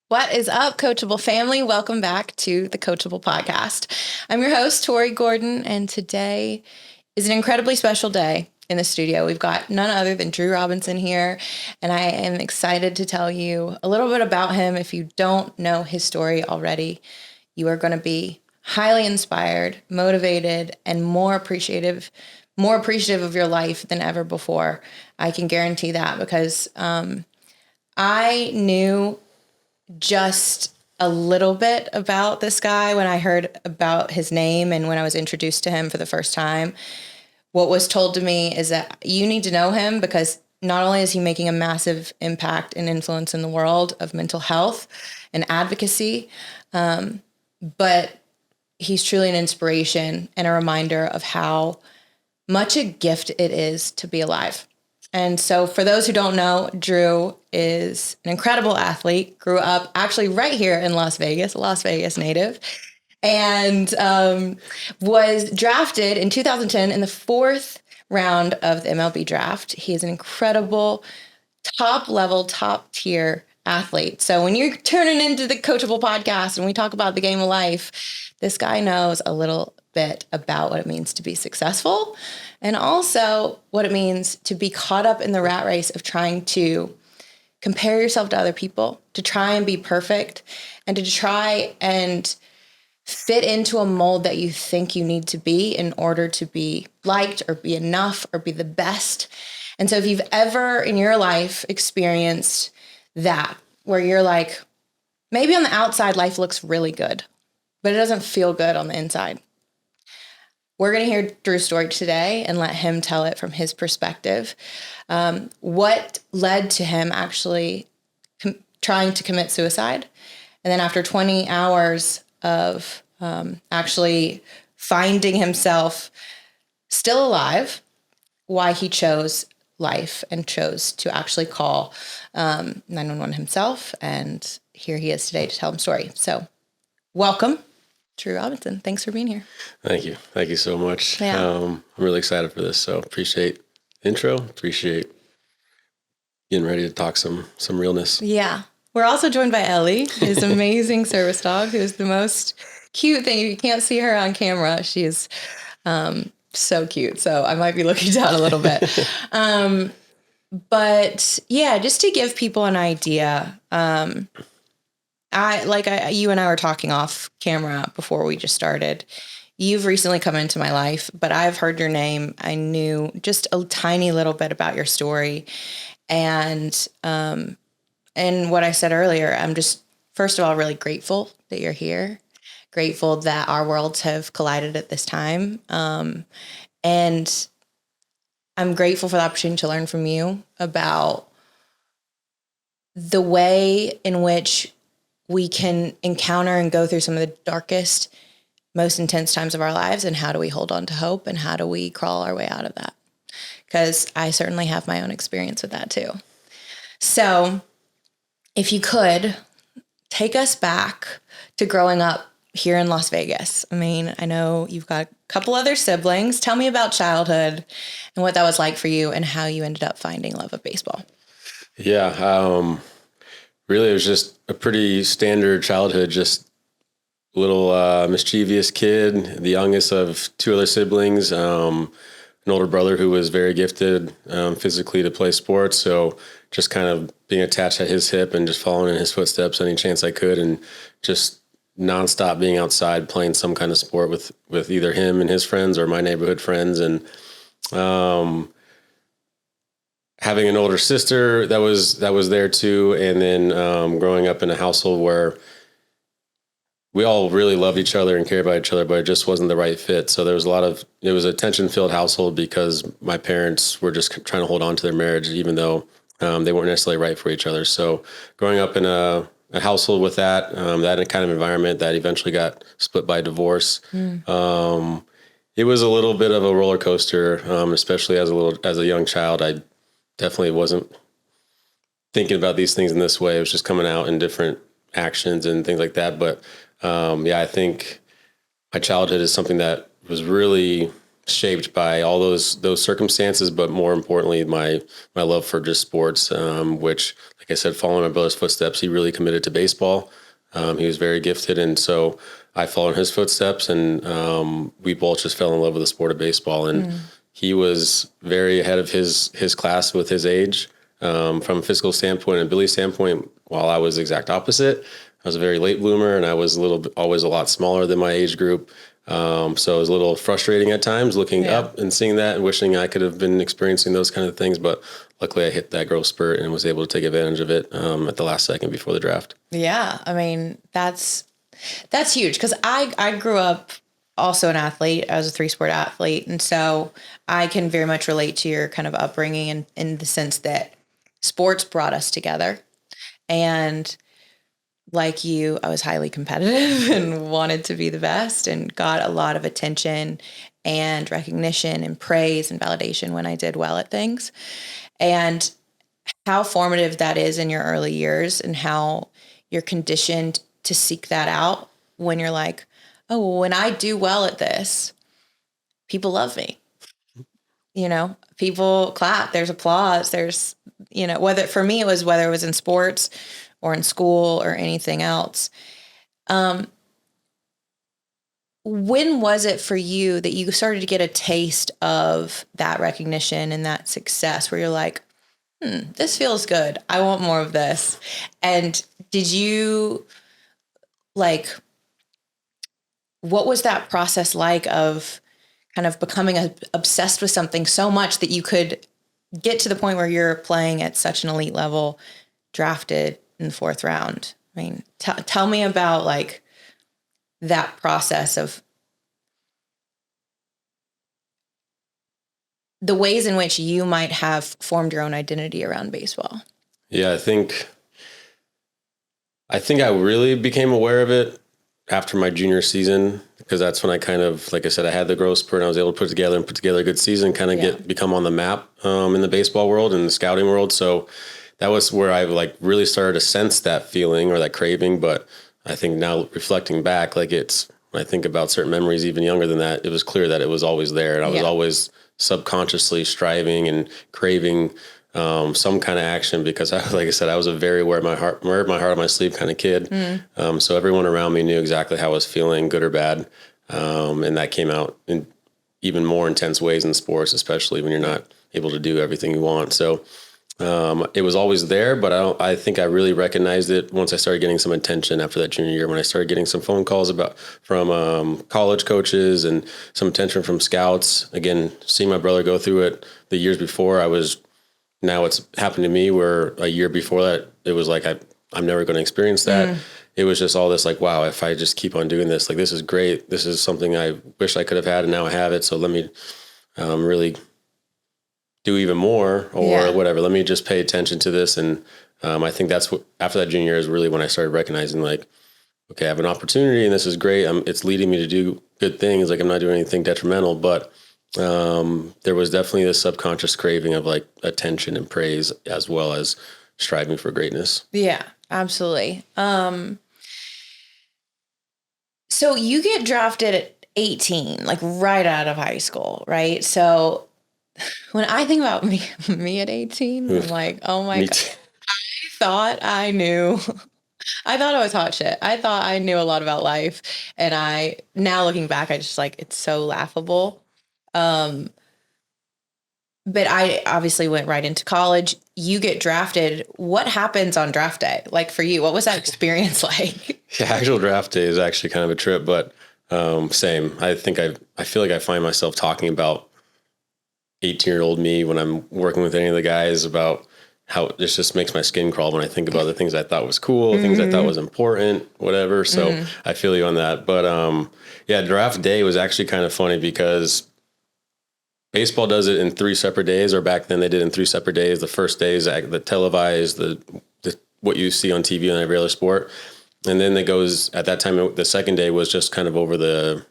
What is up, Coachable family? Welcome back to the Coachable podcast. I'm your host, Tori Gordon, and today is an incredibly special day in the studio. We've got none other than Drew Robinson here, and I am excited to tell you a little bit about him. If you don't know his story already, you are going to be highly inspired, motivated, and more appreciative of your life than ever before. I can guarantee that because I knew just a little bit about this guy when I heard about his name and when I was introduced to him for the first time. What was told to me is that you need to know him because not only is he making a massive impact and influence in the world of mental health and advocacy, but he's truly an inspiration and a reminder of how much a gift it is to be alive. And so for those who don't know, Drew is an incredible athlete, grew up actually right here in Las Vegas, a Las Vegas native, and was drafted in 2010 in the fourth round of the MLB draft. He is an incredible top tier athlete. So when you're turning into the Coachable podcast and we talk about the game of life, this guy knows a little bit about what it means to be successful and also what it means to be caught up in the rat race of trying to compare yourself to other people, to try and be perfect, and to try and fit into a mold that you think you need to be in order to be liked or be enough or be the best. And so if you've ever in your life experienced that, where you're like, maybe on the outside life looks really good, but it doesn't feel good on the inside. We're going to hear Drew's story today and let him tell it from his perspective. What led to him actually trying to commit suicide. And then after 20 hours of actually finding himself still alive, why he chose life and chose to actually call 911 himself. And here he is today to tell him story. So welcome, Drew Robinson. Thanks for being here. Thank you. Thank you so much. Yeah. I'm really excited for this. So appreciate the intro. Appreciate getting ready to talk some realness. Yeah. We're also joined by Ellie, his amazing service dog, who's the most cute thing. You can't see her on camera. She is so cute. So I might be looking down a little bit. But yeah, just to give people an idea, you and I were talking off camera before we just started. You've recently come into my life, but I've heard your name. I knew just a tiny little bit about your story. And what I said earlier, I'm just, first of all, really grateful that you're here. Grateful that our worlds have collided at this time. And I'm grateful for the opportunity to learn from you about the way in which we can encounter and go through some of the darkest, most intense times of our lives, and how do we hold on to hope and how do we crawl our way out of that? Because I certainly have my own experience with that too. So if you could take us back to growing up here in Las Vegas. I mean, I know you've got a couple other siblings. Tell me about childhood and what that was like for you and how you ended up finding love of baseball. Yeah. Really, it was just a pretty standard childhood, just a little mischievous kid, the youngest of two other siblings, an older brother who was very gifted physically to play sports. So just kind of being attached at his hip and just following in his footsteps any chance I could, and just nonstop being outside playing some kind of sport with either him and his friends or my neighborhood friends. And having an older sister that was there too. And then growing up in a household where we all really loved each other and cared about each other, but it just wasn't the right fit. So there was it was a tension-filled household because my parents were just trying to hold on to their marriage, even though they weren't necessarily right for each other. So growing up in a household with that kind of environment that eventually got split by divorce, it was a little bit of a roller coaster, especially as a young child. I definitely wasn't thinking about these things in this way. It was just coming out in different actions and things like that. But I think my childhood is something that was really shaped by all those circumstances, but more importantly, my love for just sports, which, like I said, following my brother's footsteps, he really committed to baseball. He was very gifted, and so I followed in his footsteps, and we both just fell in love with the sport of baseball. And he was very ahead of his class with his age, from a physical standpoint and Billy's standpoint, while I was the exact opposite. I was a very late bloomer, and I was always a lot smaller than my age group. So it was a little frustrating at times looking up and seeing that and wishing I could have been experiencing those kind of things. But luckily I hit that growth spurt and was able to take advantage of it at the last second before the draft. Yeah. I mean, that's huge, because I grew up also an athlete. I was a 3-sport athlete. And so I can very much relate to your kind of upbringing in the sense that sports brought us together. And like you, I was highly competitive and wanted to be the best and got a lot of attention and recognition and praise and validation when I did well at things. And how formative that is in your early years, and how you're conditioned to seek that out when you're like, oh, when I do well at this, people love me. People clap, there's applause, there's, whether it was in sports or in school or anything else. When was it for you that you started to get a taste of that recognition and that success where you're like, this feels good, I want more of this? And did you, what was that process like of kind of becoming obsessed with something so much that you could get to the point where you're playing at such an elite level, drafted in the 4th round? I mean, tell me about that process of the ways in which you might have formed your own identity around baseball. Yeah, I think I really became aware of it after my junior season, because that's when I kind of, like I said, I had the growth spurt and I was able to put together a good season, kind of become on the map in the baseball world and the scouting world. So that was where I really started to sense that feeling or that craving. But I think now reflecting back, when I think about certain memories even younger than that, it was clear that it was always there. And I was always subconsciously striving and craving some kind of action, because like I said, I was a very wear my heart on my sleeve kind of kid. So everyone around me knew exactly how I was feeling, good or bad. And that came out in even more intense ways in sports, especially when you're not able to do everything you want. So it was always there, but I think I really recognized it once I started getting some attention after that junior year, when I started getting some phone calls from college coaches and some attention from scouts. Again, seeing my brother go through it the years before, now it's happened to me, where a year before that, it was like, I'm never going to experience that. It was just all this wow, if I just keep on doing this, this is great. This is something I wish I could have had, and now I have it. So let me really do even more, or whatever. Let me just pay attention to this. And I think that's what, after that junior year, is really when I started recognizing okay, I have an opportunity and this is great. It's leading me to do good things. I'm not doing anything detrimental, but there was definitely this subconscious craving of attention and praise, as well as striving for greatness. Yeah, absolutely. So you get drafted at 18, right out of high school, right? So when I think about me at 18, I'm like, oh my God, I thought I knew. I thought I was hot shit. I thought I knew a lot about life. And now looking back, I just it's so laughable. But I obviously went right into college. You get drafted. What happens on draft day? For you, what was that experience like? Yeah, actual draft day is actually kind of a trip, but same. I think I feel like I find myself talking about 18-year-old me when I'm working with any of the guys, about how this just makes my skin crawl when I think about the things I thought was cool, things I thought was important, whatever. So I feel you on that. But yeah, draft day was actually kind of funny, because baseball does it in 3 separate days, or back then they did in 3 separate days. The first day is the televised, the what you see on TV on every other sport. And then it goes, at that time, the second day was just kind of over the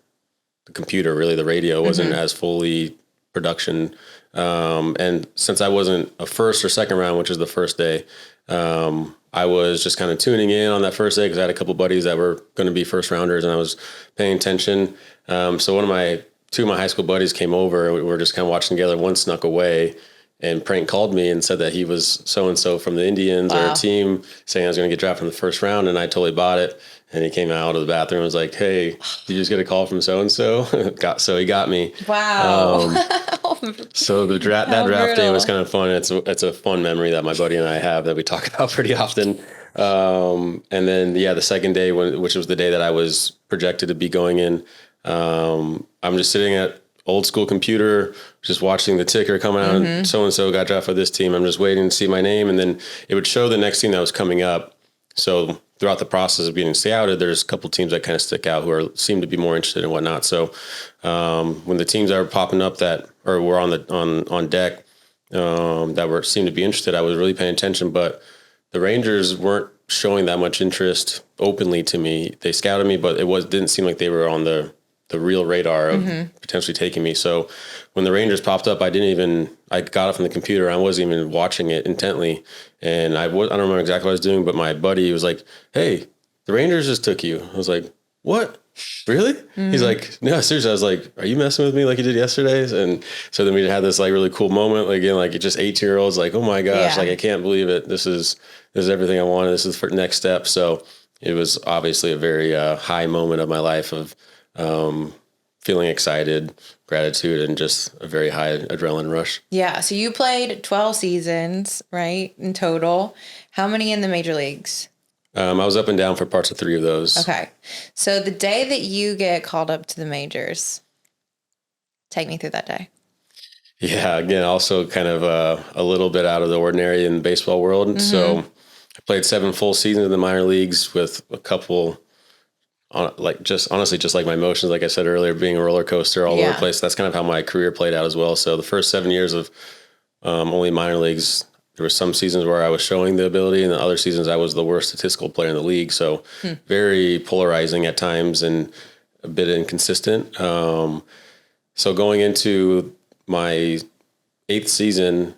computer, really. The radio wasn't as fully production. And since I wasn't a first or second round, which is the first day, I was just kind of tuning in on that first day, because I had a couple buddies that were going to be first rounders, and I was paying attention. So one of my two of my high school buddies came over and we were just kind of watching together. One snuck away and prank called me and said that he was so-and-so from the Indians or a team, saying I was going to get drafted in the first round. And I totally bought it. And he came out of the bathroom and was like, "Hey, did you just get a call from so-and-so?" So he got me. Wow. So that draft day was kind of fun. It's a fun memory that my buddy and I have that we talk about pretty often. And then, the second day, which was the day that I was projected to be going in, I'm just sitting at old school computer, just watching the ticker coming out. And so-and-so got drafted for this team. I'm just waiting to see my name. And then it would show the next team that was coming up. So throughout the process of getting scouted, there's a couple teams that kind of stick out who seem to be more interested and whatnot. So when the teams that were popping up were on deck that seemed to be interested, I was really paying attention. But the Rangers weren't showing that much interest openly to me. They scouted me, but didn't seem like they were on the real radar of potentially taking me. So when the Rangers popped up, I got up from the computer. I wasn't even watching it intently. And I don't remember exactly what I was doing, but my buddy was like, "Hey, the Rangers just took you." I was like, "What? Really?" He's like, "No, seriously." I was like, "Are you messing with me like you did yesterday?" And so then we had this like really cool moment, like, again, like just 18-year-olds, like, "Oh my gosh, like I can't believe it. This is everything I wanted. This is the next step." So it was obviously a very high moment of my life of feeling excited, gratitude, and just a very high adrenaline rush. Yeah. So you played 12 seasons, right, in total. How many in the major leagues? I was up and down for parts of 3 of those. Okay. So the day that you get called up to the majors, take me through that day. Yeah, again, also kind of a little bit out of the ordinary in the baseball world. So I played 7 full seasons in the minor leagues with a couple, just like my emotions, like I said earlier, being a roller coaster all over the place. That's kind of how my career played out as well. So the first 7 years of only minor leagues, there were some seasons where I was showing the ability, and the other seasons I was the worst statistical player in the league. So very polarizing at times and a bit inconsistent. So going into my 8th season,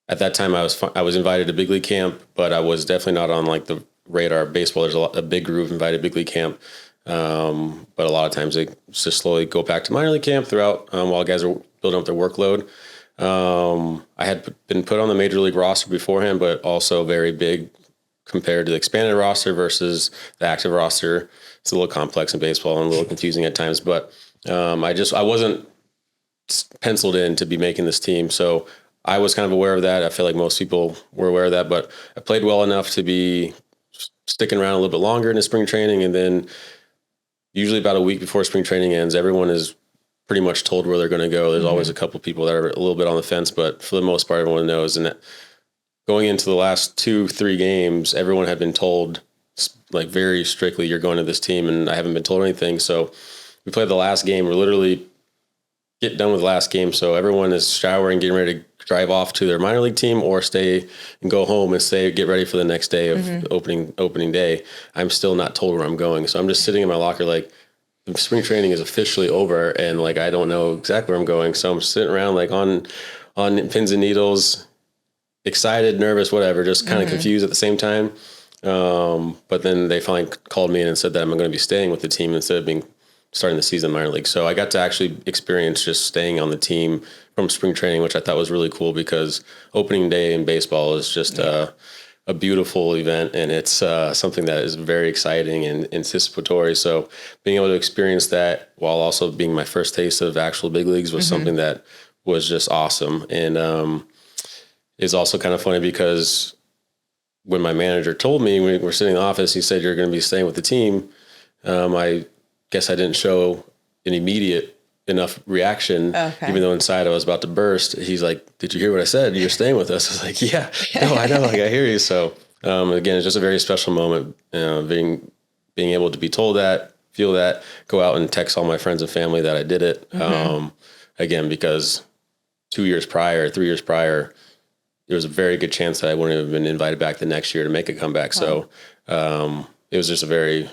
at that time I was invited to big league camp, but I was definitely not on like the radar of baseball. There's a big group invited to big league camp, but a lot of times they just slowly go back to minor league camp throughout while guys are building up their workload. I had been put on the major league roster beforehand, but also very big compared to the expanded roster versus the active roster. It's a little complex in baseball and a little confusing at times, but I wasn't penciled in to be making this team. So I was kind of aware of that. I feel like most people were aware of that, but I played well enough to be sticking around a little bit longer in the spring training. And then usually about a week before spring training ends, everyone is pretty much told where they're going to go. There's always a couple people that are a little bit on the fence, but for the most part, everyone knows. And going into the last 2-3 games, everyone had been told like very strictly, "You're going to this team," and I haven't been told anything. So we played the last game. We're literally get done with the last game. So everyone is showering, getting ready to drive off to their minor league team or stay and go home and get ready for the next day of opening day. I'm still not told where I'm going. So I'm just sitting in my locker like, the spring training is officially over and like I don't know exactly where I'm going. So I'm sitting around like on pins and needles, excited, nervous, whatever, just kind of confused at the same time. But then they finally called me in and said that I'm going to be staying with the team instead of starting the season in minor league. So I got to actually experience just staying on the team from spring training, which I thought was really cool because opening day in baseball is just a beautiful event, and it's something that is very exciting and anticipatory. So being able to experience that while also being my first taste of actual big leagues was something that was just awesome. And is also kind of funny because when my manager told me, when we were sitting in the office, he said, "You're going to be staying with the team." I guess I didn't show an immediate enough reaction, even though inside I was about to burst. He's like, "Did you hear what I said? You're staying with us." I was like, "Yeah, no, I know, like I hear you." So again, it's just a very special moment, being able to be told that, feel that, go out and text all my friends and family that I did it. Again, because 3 years prior, there was a very good chance that I wouldn't have been invited back the next year to make a comeback. So it was just a very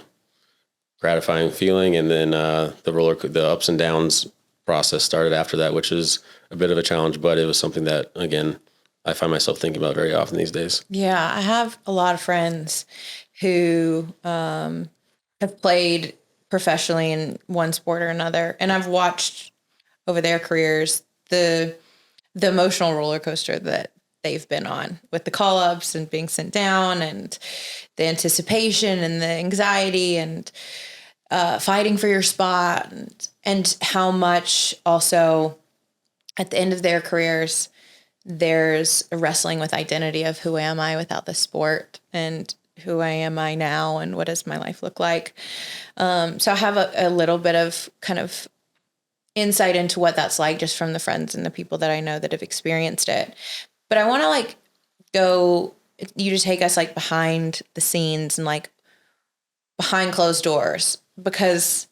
gratifying feeling. And then the ups and downs process started after that, which is a bit of a challenge, but it was something that, again, I find myself thinking about very often these days. Yeah, I have a lot of friends who have played professionally in one sport or another. And I've watched over their careers the emotional roller coaster that they've been on with the call-ups and being sent down and the anticipation and the anxiety and fighting for your spot and how much also at the end of their careers, there's a wrestling with identity of who am I without the sport and who am I now and what does my life look like. So I have a little bit of kind of insight into what that's like just from the friends and the people that I know that have experienced it. But I want to like go, you to take us like behind the scenes and like behind closed doors, because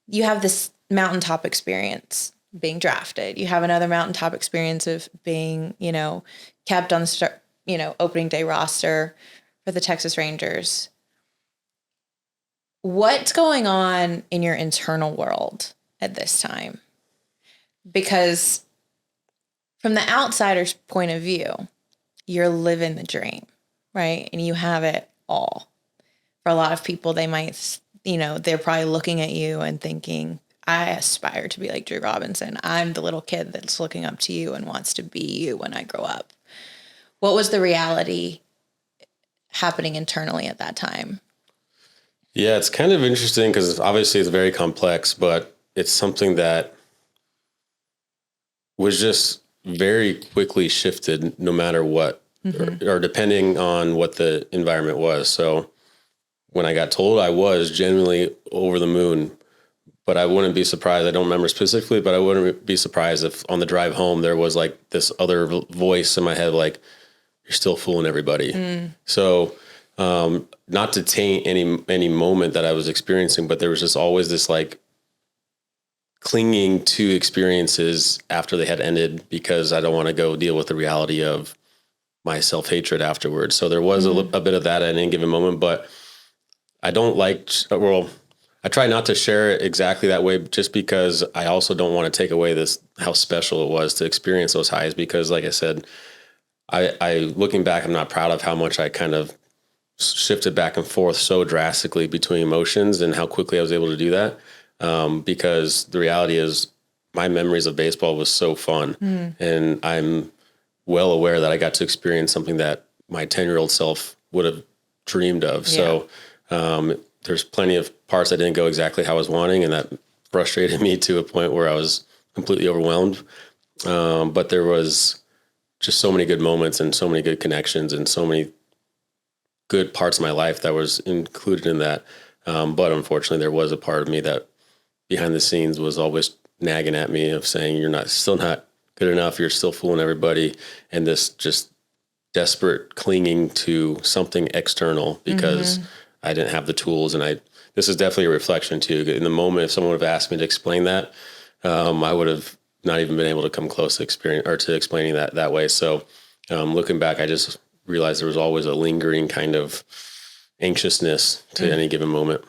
you have this mountaintop experience being drafted. You have another mountaintop experience of being, kept on the opening day roster for the Texas Rangers. What's going on in your internal world at this time? Because from the outsider's point of view, you're living the dream, right? And you have it all. For a lot of people, they might, they're probably looking at you and thinking, I aspire to be like Drew Robinson. I'm the little kid that's looking up to you and wants to be you when I grow up. What was the reality happening internally at that time? Yeah, it's kind of interesting because obviously it's very complex, but it's something that was just very quickly shifted no matter what, or depending on what the environment was. So when I got told, I was genuinely over the moon, but I wouldn't be surprised. I don't remember specifically, but I wouldn't be surprised if on the drive home, there was like this other voice in my head, like, you're still fooling everybody. So, not to taint any moment that I was experiencing, but there was just always this like clinging to experiences after they had ended because I don't want to go deal with the reality of my self-hatred afterwards. So there was a bit of that at any given moment, but I don't like, I try not to share it exactly that way just because I also don't want to take away how special it was to experience those highs. Because like I said, I looking back, I'm not proud of how much I kind of shifted back and forth so drastically between emotions and how quickly I was able to do that. Because the reality is my memories of baseball was so fun and I'm well aware that I got to experience something that my 10-year-old self would have dreamed of. Yeah. So, there's plenty of parts I didn't go exactly how I was wanting, and that frustrated me to a point where I was completely overwhelmed. But there was just so many good moments and so many good connections and so many good parts of my life that was included in that. But unfortunately, there was a part of me that behind the scenes was always nagging at me of saying, you're still not good enough. You're still fooling everybody. And this just desperate clinging to something external because I didn't have the tools. And this is definitely a reflection too. In the moment, if someone would have asked me to explain that, I would have not even been able to come close to explaining that way. So, looking back, I just realized there was always a lingering kind of anxiousness to any given moment.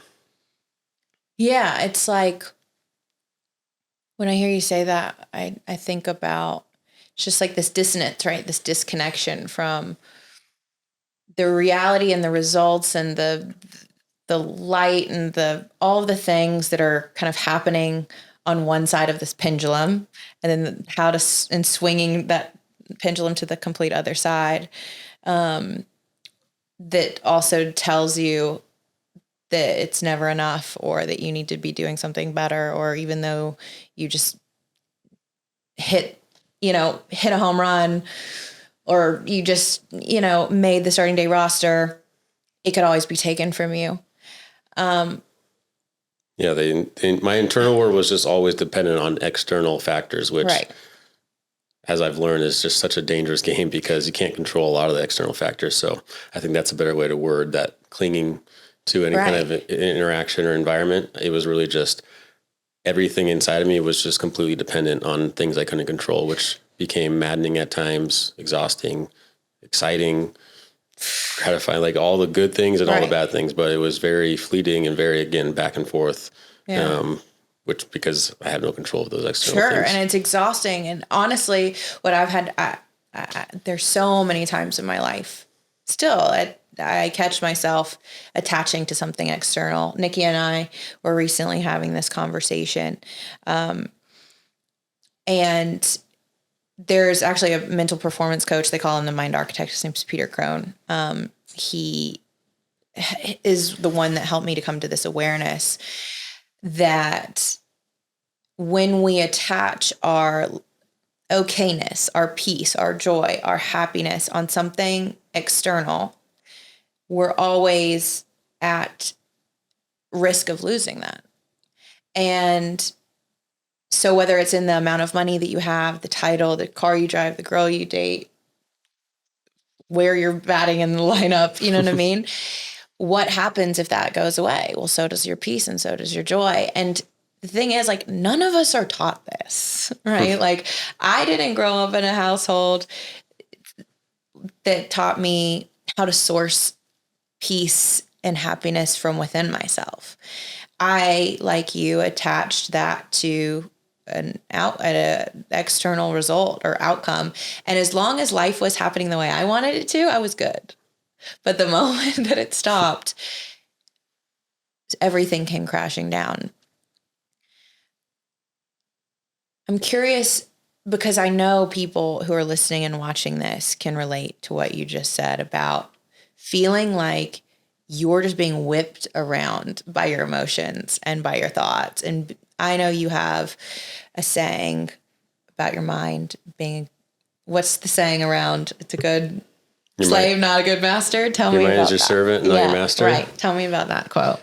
Yeah. It's like, when I hear you say that, I think about it's just like this dissonance, right? This disconnection from the reality and the results and the light and all of the things that are kind of happening on one side of this pendulum, and then and swinging that pendulum to the complete other side. That also tells you that it's never enough, or that you need to be doing something better, or even though you just hit a home run, or you just, made the starting day roster, it could always be taken from you. Yeah, my internal world was just always dependent on external factors, which, as I've learned, is just such a dangerous game because you can't control a lot of the external factors. So I think that's a better way to word that, clinging to any kind of interaction or environment. It was really just everything inside of me was just completely dependent on things I couldn't control, which became maddening at times, exhausting, exciting, gratifying, like all the good things and all the bad things. But it was very fleeting and very, again, back and forth, which because I had no control of those external things. And it's exhausting. And honestly, what I've had, there's so many times in my life still at I catch myself attaching to something external. Nikki and I were recently having this conversation. And there's actually a mental performance coach. They call him the mind architect. His name's Peter Crone. He is the one that helped me to come to this awareness that when we attach our okayness, our peace, our joy, our happiness on something external, we're always at risk of losing that. And so whether it's in the amount of money that you have, the title, the car you drive, the girl you date, where you're batting in the lineup, you know what I mean? What happens if that goes away? Well, so does your peace and so does your joy. And the thing is, like, none of us are taught this, right? Like, I didn't grow up in a household that taught me how to source peace and happiness from within myself. I, like you, attached that to an external result or outcome. And as long as life was happening the way I wanted it to, I was good. But the moment that it stopped, everything came crashing down. I'm curious because I know people who are listening and watching this can relate to what you just said about feeling like you're just being whipped around by your emotions and by your thoughts. And I know you have a saying about your mind being, what's the saying around, it's a good slave, not a good master? Tell me about that. Your mind is your servant, not your master. Right. Tell me about that quote.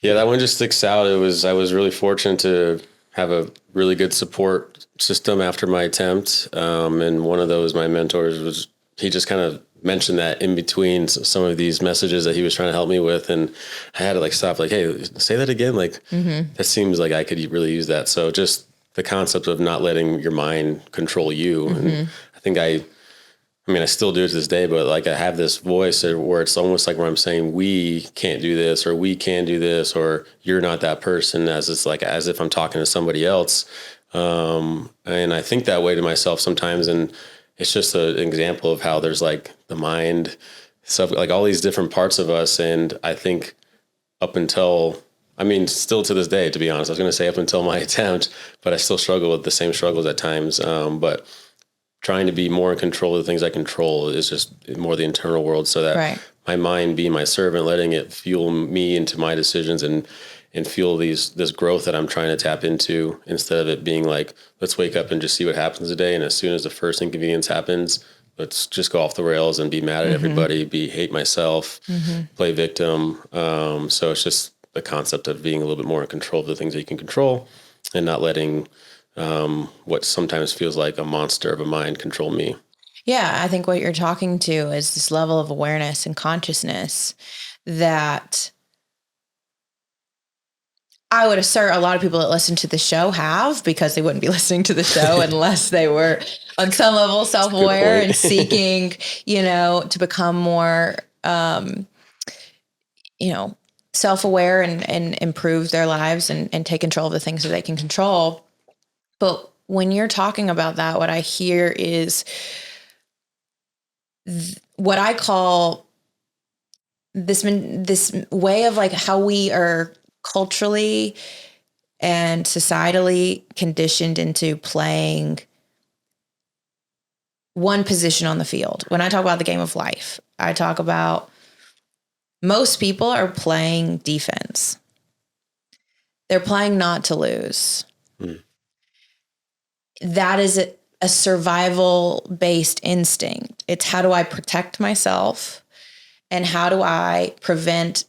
Yeah, that one just sticks out. I was really fortunate to have a really good support system after my attempt. And one of those, my mentors, he just kind of mentioned that in between some of these messages that he was trying to help me with. And I had to like stop, like, hey, say that again. Like, that seems like I could really use that. So just the concept of not letting your mind control you. And I think I still do it to this day, but like I have this voice where it's almost like where I'm saying, we can't do this, or we can do this, or you're not that person, as if I'm talking to somebody else. And I think that way to myself sometimes. And it's just an example of how there's like the mind, stuff, like all these different parts of us. And I think still to this day, to be honest, I was going to say up until my attempt, but I still struggle with the same struggles at times. But trying to be more in control of the things I control is just more the internal world, so that my mind be my servant, letting it fuel me into my decisions and fuel this growth that I'm trying to tap into, instead of it being like, let's wake up and just see what happens today. And as soon as the first inconvenience happens, let's just go off the rails and be mad at everybody, hate myself, play victim. So it's just the concept of being a little bit more in control of the things that you can control, and not letting what sometimes feels like a monster of a mind control me. Yeah, I think what you're talking to is this level of awareness and consciousness that I would assert a lot of people that listen to the show have, because they wouldn't be listening to the show unless they were on some level self-aware and seeking, to become more, self-aware and improve their lives and take control of the things that they can control. But when you're talking about that, what I hear is what I call this way of like how we are culturally and societally conditioned into playing one position on the field. When I talk about the game of life, I talk about most people are playing defense. They're playing not to lose. That is a survival-based instinct. It's how do I protect myself, and how do I prevent.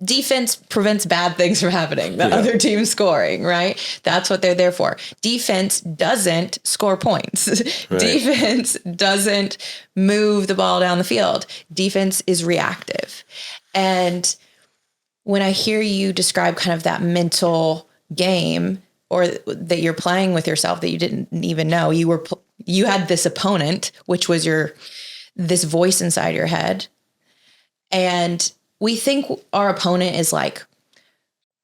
Defense prevents bad things from happening, the other team scoring, right? That's what they're there for. Defense doesn't score points. Right. Defense doesn't move the ball down the field. Defense is reactive. And when I hear you describe kind of that mental game, or that you're playing with yourself that you didn't even know, you had this opponent, which was this voice inside your head. And we think our opponent is like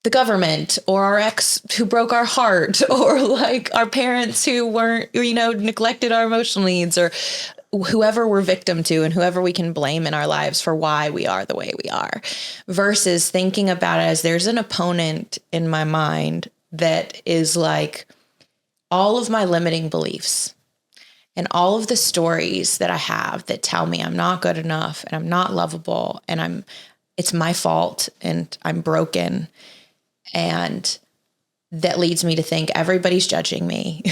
the government, or our ex who broke our heart, or like our parents who weren't, neglected our emotional needs, or whoever we're victim to and whoever we can blame in our lives for why we are the way we are, versus thinking about it as there's an opponent in my mind that is like all of my limiting beliefs and all of the stories that I have that tell me I'm not good enough and I'm not lovable and it's my fault and I'm broken. And that leads me to think everybody's judging me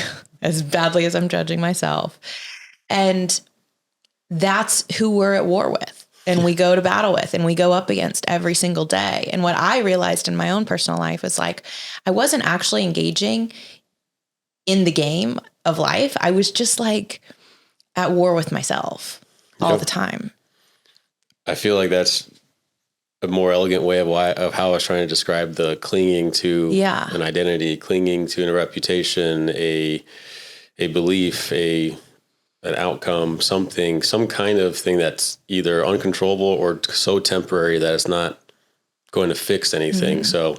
as badly as I'm judging myself. And that's who we're at war with and we go to battle with and we go up against every single day. And what I realized in my own personal life was like, I wasn't actually engaging in the game of life. I was just like at war with myself all the time. I feel like that's a more elegant way of how I was trying to describe the clinging to an identity, clinging to a reputation, a belief, an outcome, something, some kind of thing that's either uncontrollable or so temporary that it's not going to fix anything. So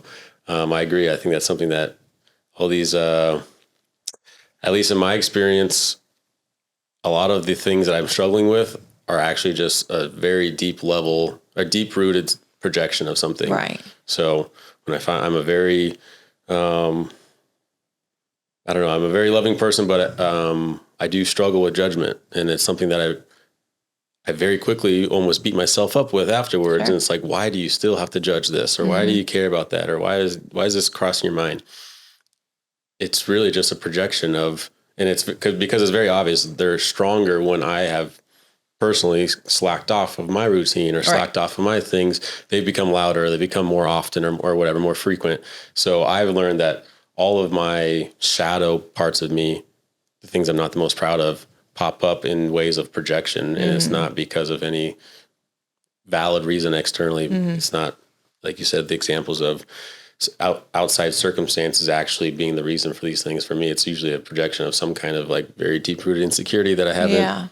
I agree. I think that's something that all these, at least in my experience, a lot of the things that I'm struggling with are actually just a very deep level, a deep rooted projection of something. Right. So when I find I'm a very, I don't know, I'm a very loving person, but I do struggle with judgment. And it's something that I very quickly almost beat myself up with afterwards. Sure. And it's like, why do you still have to judge this? Or why do you care about that? Or why is this crossing your mind? It's really just a projection of, and it's because it's very obvious they're stronger when I have personally slacked off of my routine or slacked off of my things. They become louder, they become more often or whatever, more frequent. So I've learned that all of my shadow parts of me, the things I'm not the most proud of, pop up in ways of projection. And it's not because of any valid reason externally. It's not, like you said, the examples of outside circumstances actually being the reason for these things. For me, it's usually a projection of some kind of like very deep rooted insecurity that I haven't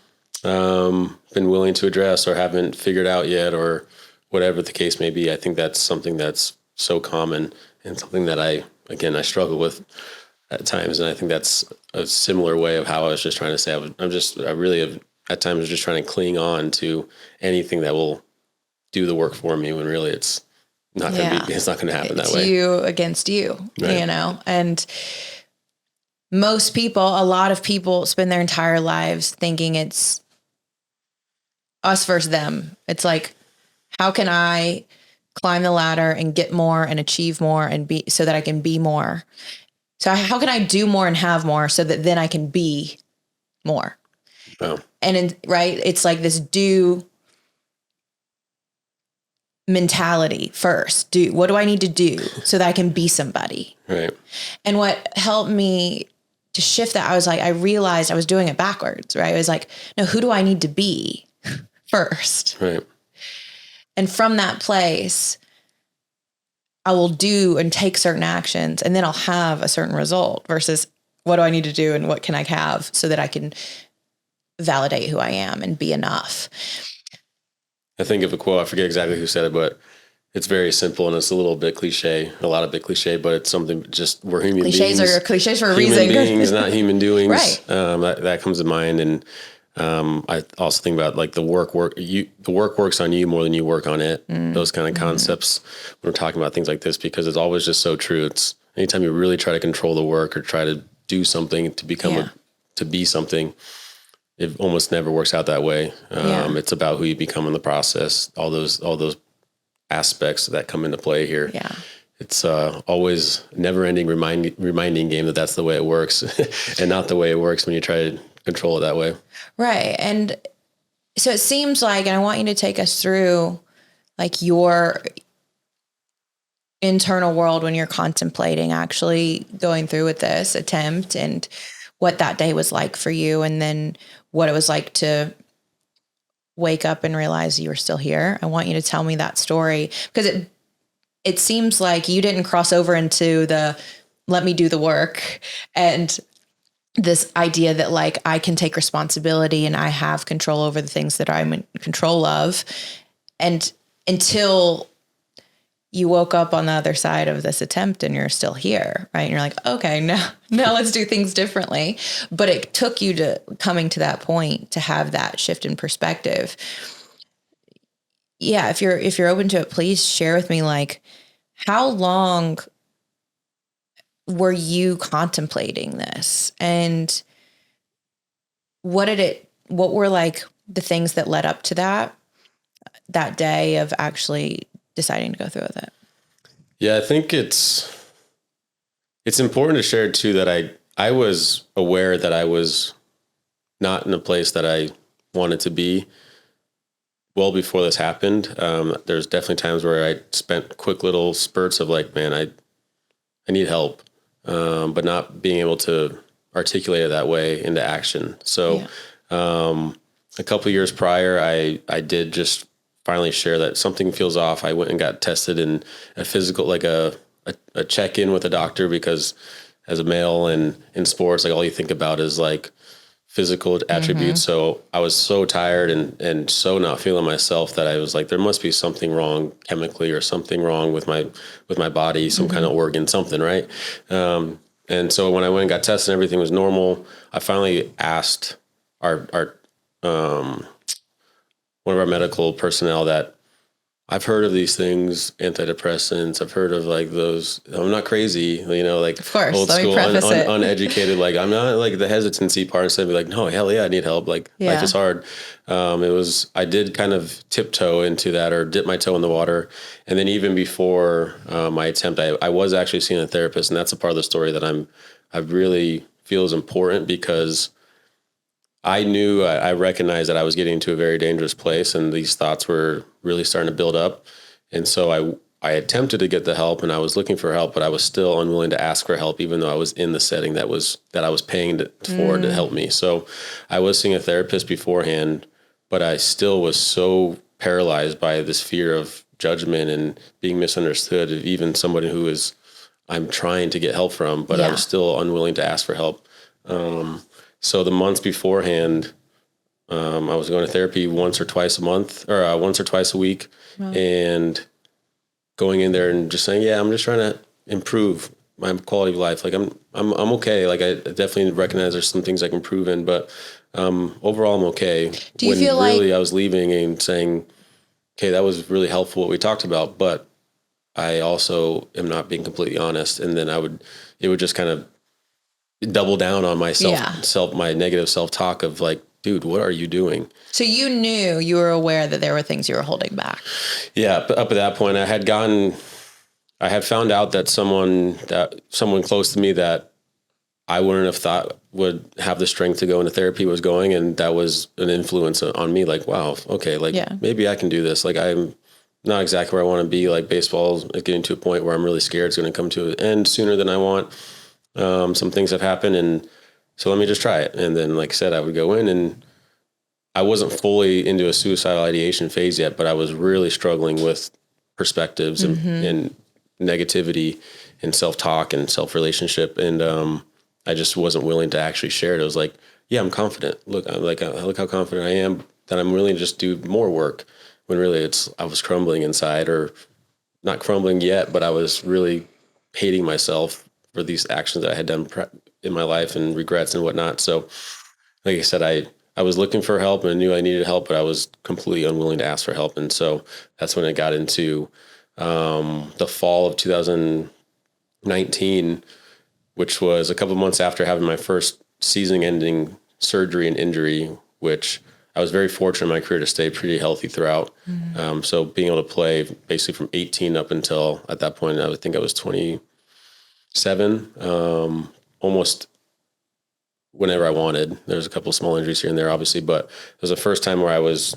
been willing to address or haven't figured out yet, or whatever the case may be. I think that's something that's so common and something that I struggle with at times. And I think that's a similar way of how I was just trying to say, I really have at times just trying to cling on to anything that will do the work for me when really it's not going to be, it's not going to happen that way. It's you against you, you know, and a lot of people spend their entire lives thinking it's us versus them. It's like, how can I climb the ladder and get more and achieve more and be so that I can be more? So how can I do more and have more so that then I can be more? Oh. And it's like this do mentality first. What do I need to do so that I can be somebody? Right. And what helped me to shift that, I realized I was doing it backwards, right? I was like, no, who do I need to be first? Right. And from that place, I will do and take certain actions and then I'll have a certain result versus what do I need to do and what can I have so that I can validate who I am and be enough. I think of a quote, I forget exactly who said it, but it's very simple and it's a little bit cliche, but it's something just we're human beings. Cliches for a reason. Human beings, not human doings. Right. That comes to mind. And I also think about like the work works on you more than you work on it. Those kind of concepts when we're talking about things like this, because it's always just so true. It's anytime you really try to control the work or try to do something to become to be something, it almost never works out that way. It's about who you become in the process. All those aspects that come into play here. Yeah. It's always never ending reminding game that's the way it works and not the way it works when you try to control it that way. Right. And so it seems like, and I want you to take us through like your internal world when you're contemplating actually going through with this attempt and what that day was like for you. And then what it was like to wake up and realize you were still here. I want you to tell me that story because it seems like you didn't cross over into the, let me do the work and this idea that like, I can take responsibility and I have control over the things that I'm in control of. And until you woke up on the other side of this attempt and you're still here, right? And you're like, okay, now let's do things differently. But it took you to coming to that point to have that shift in perspective. Yeah. If you're open to it, please share with me, like, how long were you contemplating this, and what were like the things that led up to that day of actually deciding to go through with it? Yeah, I think it's important to share too that I was aware that I was not in a place that I wanted to be well before this happened. There's definitely times where I spent quick little spurts of like, man, I need help, but not being able to articulate it that way into action. So a couple of years prior, I did just finally share that something feels off. I went and got tested in a physical, like a check-in with a doctor, because as a male and in sports, like all you think about is like physical attributes. So I was so tired and so not feeling myself that I was like, there must be something wrong chemically or something wrong with my body, some kind of organ, something, right? And so when I went and got tested and everything was normal, I finally asked our one of our medical personnel that I've heard of these things, antidepressants. I've heard of like those. I'm not crazy, like of course, old school, uneducated. Like I'm not like the hesitancy part. Instead of like, no, hell yeah, I need help. Like life is hard. I did kind of tiptoe into that or dip my toe in the water. And then even before my attempt, I was actually seeing a therapist, and that's a part of the story that I really feel is important, because I knew, I recognized that I was getting to a very dangerous place, and these thoughts were really starting to build up. And so I attempted to get the help, and I was looking for help, but I was still unwilling to ask for help, even though I was in the setting that I was paying for to help me. So I was seeing a therapist beforehand, but I still was so paralyzed by this fear of judgment and being misunderstood of even somebody who I'm trying to get help from, but I was still unwilling to ask for help. So the months beforehand, I was going to therapy once or twice a week, and going in there and just saying, yeah, I'm just trying to improve my quality of life. Like I'm okay. Like I definitely recognize there's some things I can improve in, but overall I'm okay. Do you feel really I was leaving and saying, okay, that was really helpful what we talked about, but I also am not being completely honest. And then it would just kind of double down on my my negative self-talk of like, dude, what are you doing? So you were aware that there were things you were holding back. Yeah. But up at that point I had found out that someone close to me that I wouldn't have thought would have the strength to go into therapy was going. And that was an influence on me. Like, wow, okay. Like maybe I can do this. Like I'm not exactly where I want to be. Like baseball is getting to a point where I'm really scared it's going to come to an end sooner than I want. Some things have happened, and so let me just try it. And then, like I said, I would go in, and I wasn't fully into a suicidal ideation phase yet, but I was really struggling with perspectives and negativity and self-talk and self-relationship. And I just wasn't willing to actually share it. I was like, yeah, I'm confident. Look how confident I am that I'm willing to just do more work, when really I was crumbling inside, or not crumbling yet, but I was really hating myself for these actions that I had done in my life and regrets and whatnot. So like I said, I was looking for help and I knew I needed help, but I was completely unwilling to ask for help. And so that's when I got into the fall of 2019, which was a couple of months after having my first season-ending surgery and injury, which I was very fortunate in my career to stay pretty healthy throughout. So being able to play basically from 18 up until at that point, I think I was 27, almost whenever I wanted. There's a couple of small injuries here and there, obviously, but it was the first time where I was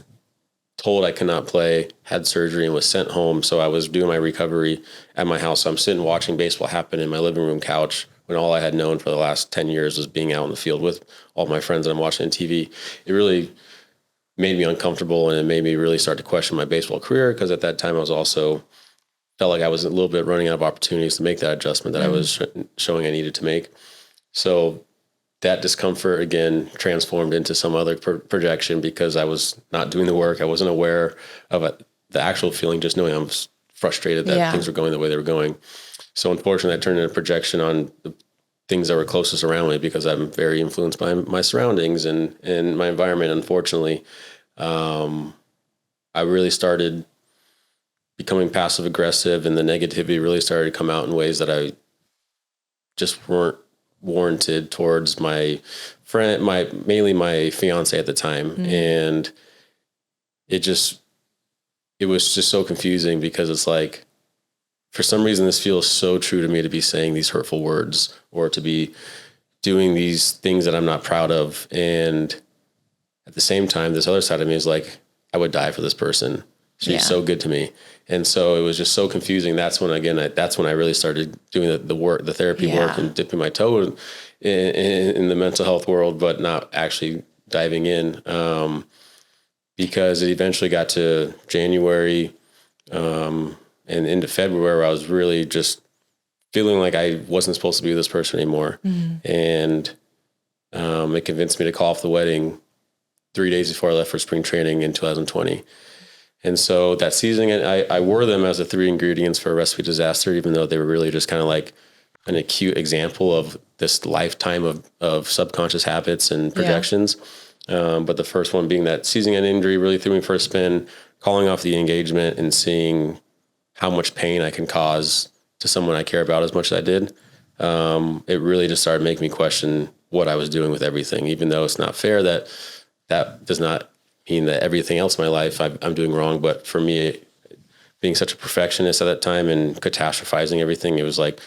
told I could not play, had surgery, and was sent home. So I was doing my recovery at my house. So I'm sitting watching baseball happen in my living room couch, when all I had known for the last 10 years was being out in the field with all my friends that I'm watching on TV. It really made me uncomfortable, and it made me really start to question my baseball career, because at that time I was also felt like I was a little bit running out of opportunities to make that adjustment that I was showing I needed to make. So that discomfort again transformed into some other projection, because I was not doing the work. I wasn't aware of the actual feeling, just knowing I'm frustrated that things were going the way they were going. So unfortunately, I turned into a projection on the things that were closest around me because I'm very influenced by my surroundings and my environment. Unfortunately, I really started becoming passive aggressive, and the negativity really started to come out in ways that I just weren't warranted towards my friend, mainly my fiance at the time. And it was just so confusing because it's like, for some reason, this feels so true to me to be saying these hurtful words or to be doing these things that I'm not proud of. And at the same time, this other side of me is like, I would die for this person. She's so good to me. And so it was just so confusing. That's when, again, that's when I really started doing the work, the therapy work, and dipping my toe in the mental health world, but not actually diving in. Because it eventually got to January and into February, where I was really just feeling like I wasn't supposed to be with this person anymore. And it convinced me to call off the wedding 3 days before I left for spring training in 2020. And so that season, I wore them as the 3 ingredients for a recipe disaster, even though they were really just kind of like an acute example of this lifetime of subconscious habits and projections. But the first one being that season-end injury really threw me for a spin, calling off the engagement and seeing how much pain I can cause to someone I care about as much as I did. It really just started making me question what I was doing with everything, even though it's not fair that does not mean that everything else in my life I'm doing wrong. But for me, being such a perfectionist at that time and catastrophizing everything, it was like,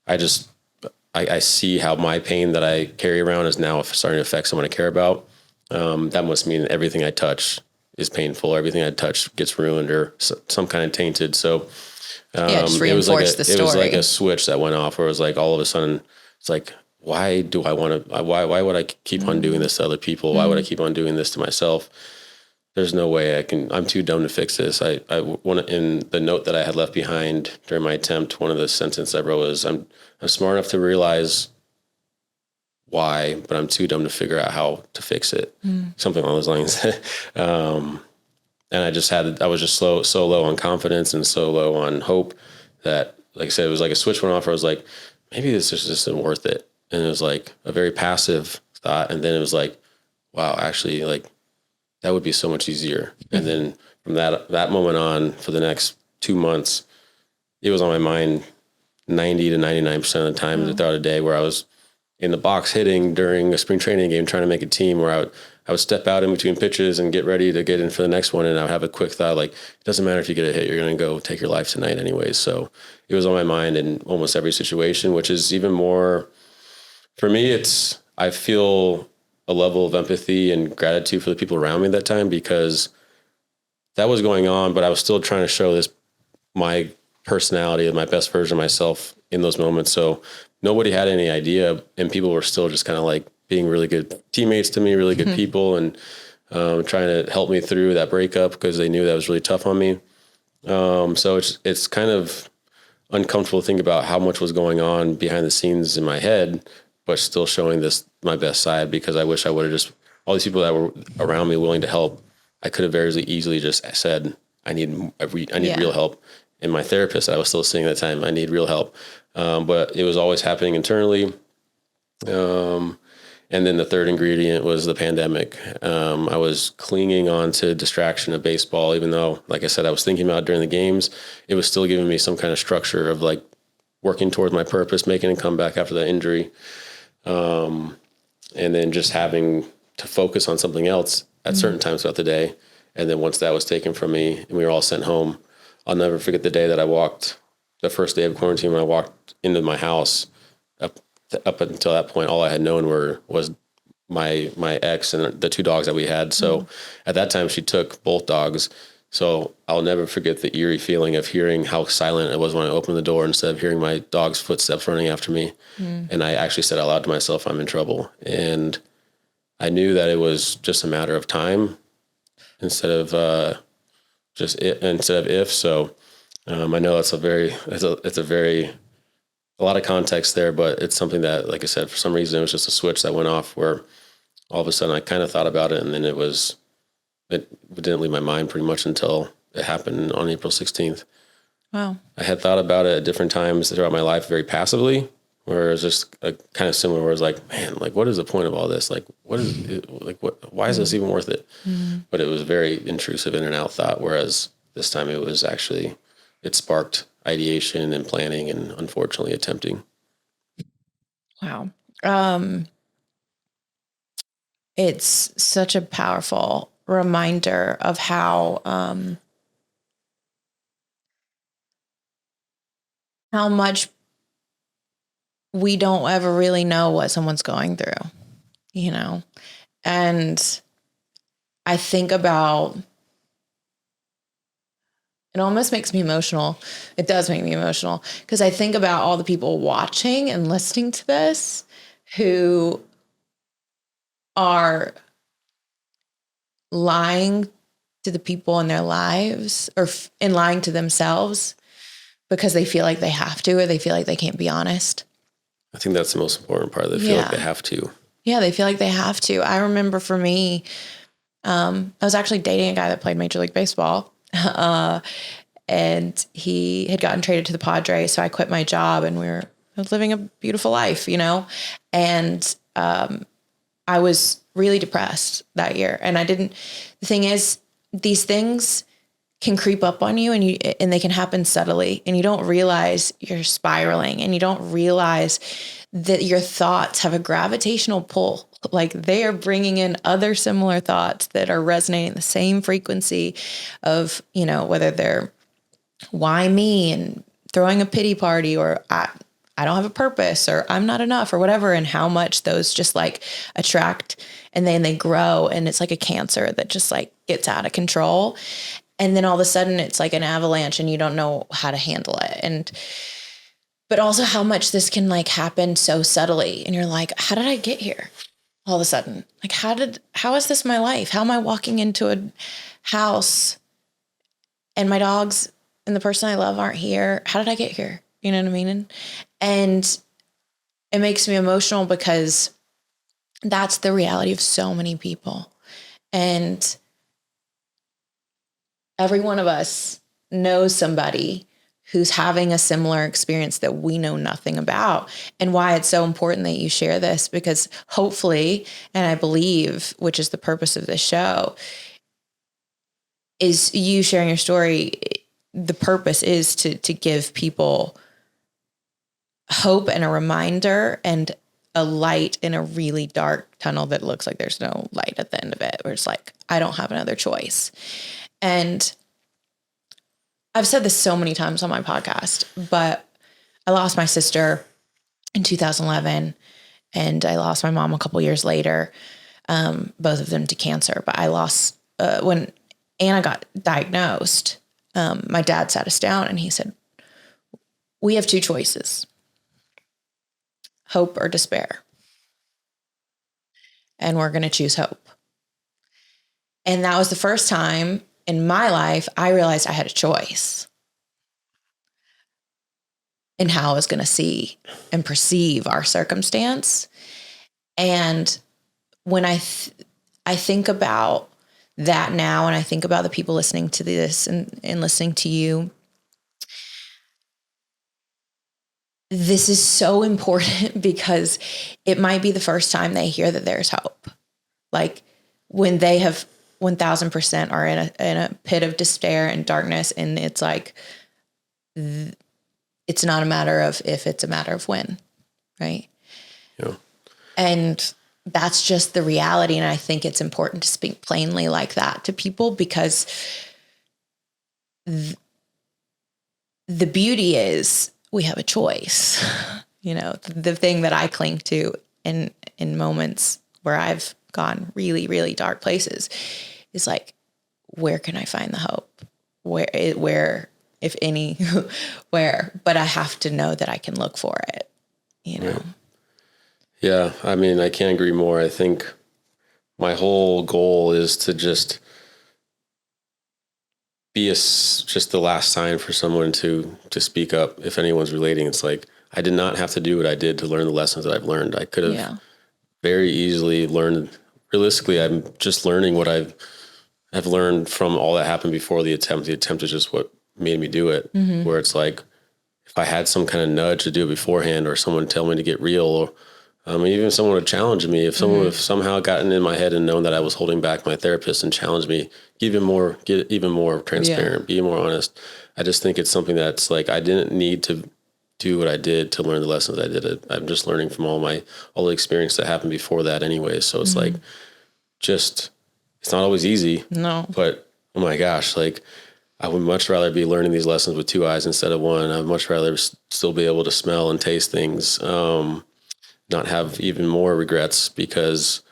I see how my pain that I carry around is now starting to affect someone I care about. That must mean everything I touch is painful. Everything I touch gets ruined or some kind of tainted. So just it was like the story. It was like a switch that went off where it was like, all of a sudden it's like, why do I want to, why would I keep on doing this to other people? Why would I keep on doing this to myself? There's no way I'm too dumb to fix this. I want to, in the note that I had left behind during my attempt, one of the sentences I wrote was, I'm smart enough to realize why, but I'm too dumb to figure out how to fix it. Something along those lines. And I was just so low on confidence and so low on hope that, like I said, it was like a switch went off where I was like, maybe this just isn't worth it. And it was like a very passive thought. And then it was like, wow, actually, like, that would be so much easier. And then from that moment on, for the next 2 months, it was on my mind 90 to 99% of the time throughout a day, where I was in the box hitting during a spring training game, trying to make a team, where I would step out in between pitches and get ready to get in for the next one. And I would have a quick thought, like, it doesn't matter if you get a hit, you're going to go take your life tonight anyways. So it was on my mind in almost every situation, which is even more, for me, I feel a level of empathy and gratitude for the people around me at that time, because that was going on, but I was still trying to show my personality and my best version of myself in those moments. So nobody had any idea, and people were still just kind of like being really good teammates to me, really good people, and trying to help me through that breakup because they knew that was really tough on me. So it's kind of uncomfortable to think about how much was going on behind the scenes in my head, but still showing my best side, because I wish I would have just, all these people that were around me willing to help, I could have very easily just said, I need real help. And my therapist that I was still seeing at the time, I need real help. But it was always happening internally. And then the third ingredient was the pandemic. I was clinging on to distraction of baseball, even though, like I said, I was thinking about it during the games. It was still giving me some kind of structure of like working towards my purpose, making a comeback after that injury. And then just having to focus on something else at certain times throughout the day. And then once that was taken from me and we were all sent home, I'll never forget the day that I walked, the first day of quarantine, when I walked into my house. Up until that point, all I had known was my ex and the 2 dogs that we had. So at that time, she took both dogs. So I'll never forget the eerie feeling of hearing how silent it was when I opened the door instead of hearing my dog's footsteps running after me. And I actually said out loud to myself, I'm in trouble. And I knew that it was just a matter of time instead of if. So I know it's a lot of context there, but it's something that, like I said, for some reason, it was just a switch that went off where all of a sudden I kind of thought about it, and then it didn't leave my mind pretty much until it happened on April 16th. Wow. I had thought about it at different times throughout my life very passively, where it was just kind of similar, where it's like, man, like, what is the point of all this? Like, what is it, like, why is this even worth it? But it was very intrusive in and out thought. Whereas this time it sparked ideation and planning and unfortunately attempting. Wow. It's such a powerful reminder of how much we don't ever really know what someone's going through, you know? And I think about, it almost makes me emotional. It does make me emotional because I think about all the people watching and listening to this who are lying to the people in their lives and lying to themselves because they feel like they have to, or they feel like they can't be honest. I think that's the most important part. They feel like they have to. Yeah, they feel like they have to. I remember for me, I was actually dating a guy that played Major League Baseball. And he had gotten traded to the Padres. So I quit my job and I was living a beautiful life, you know? And I was really depressed that year. And the thing is, these things can creep up on you and they can happen subtly, and you don't realize you're spiraling, and you don't realize that your thoughts have a gravitational pull. Like, they are bringing in other similar thoughts that are resonating the same frequency of, you know, whether they're why me and throwing a pity party, or I don't have a purpose, or I'm not enough, or whatever, and how much those just like attract, and then they grow, and it's like a cancer that just like gets out of control. And then all of a sudden it's like an avalanche and you don't know how to handle it. But also how much this can like happen so subtly. And you're like, how did I get here? All of a sudden, like, how is this my life? How am I walking into a house and my dogs and the person I love aren't here? How did I get here? You know what I mean? And it makes me emotional because that's the reality of so many people. And every one of us knows somebody who's having a similar experience that we know nothing about. And why it's so important that you share this, because hopefully, and I believe, which is the purpose of this show, is you sharing your story. The purpose is to give people hope and a reminder and a light in a really dark tunnel that looks like there's no light at the end of it, where it's like, I don't have another choice. And I've said this so many times on my podcast, but I lost my sister in 2011, and I lost my mom a couple years later, both of them to cancer. But I lost, when Anna got diagnosed, my dad sat us down and he said, we have two choices: hope or despair. And we're going to choose hope. And that was the first time in my life I realized I had a choice in how I was going to see and perceive our circumstance. And when I think about that now, and I think about the people listening to this and listening to you, this is so important because it might be the first time they hear that there's hope. Like, when they have 1000% are in a pit of despair and darkness, and it's like, it's not a matter of if, it's a matter of when, right? Yeah. And that's just the reality. And I think it's important to speak plainly like that to people, because the beauty is we have a choice. You know, the thing that I cling to in moments where I've gone really, really dark places is like, where can I find the hope? Where, if any, where? But I have to know that I can look for it, you know? Right. Yeah. I mean, I can't agree more. I think my whole goal is to just be just the last sign for someone to speak up. If anyone's relating, it's like, I did not have to do what I did to learn the lessons that I've learned. I could have very easily learned. Realistically, I'm just learning what I've learned from all that happened before the attempt. The attempt is just what made me do it, where it's like, if I had some kind of nudge to do it beforehand, or someone tell me to get real, or even someone would challenge me, if someone would have somehow gotten in my head and known that I was holding back my therapist and challenged me, get even more transparent, be more honest. I just think it's something that's like, I didn't need to do what I did to learn the lessons I did. I'm just learning from all the experience that happened before that anyway. So it's like, it's not always easy. No. But oh my gosh, like, I would much rather be learning these lessons with two eyes instead of one. I'd much rather still be able to smell and taste things, not have even more regrets, because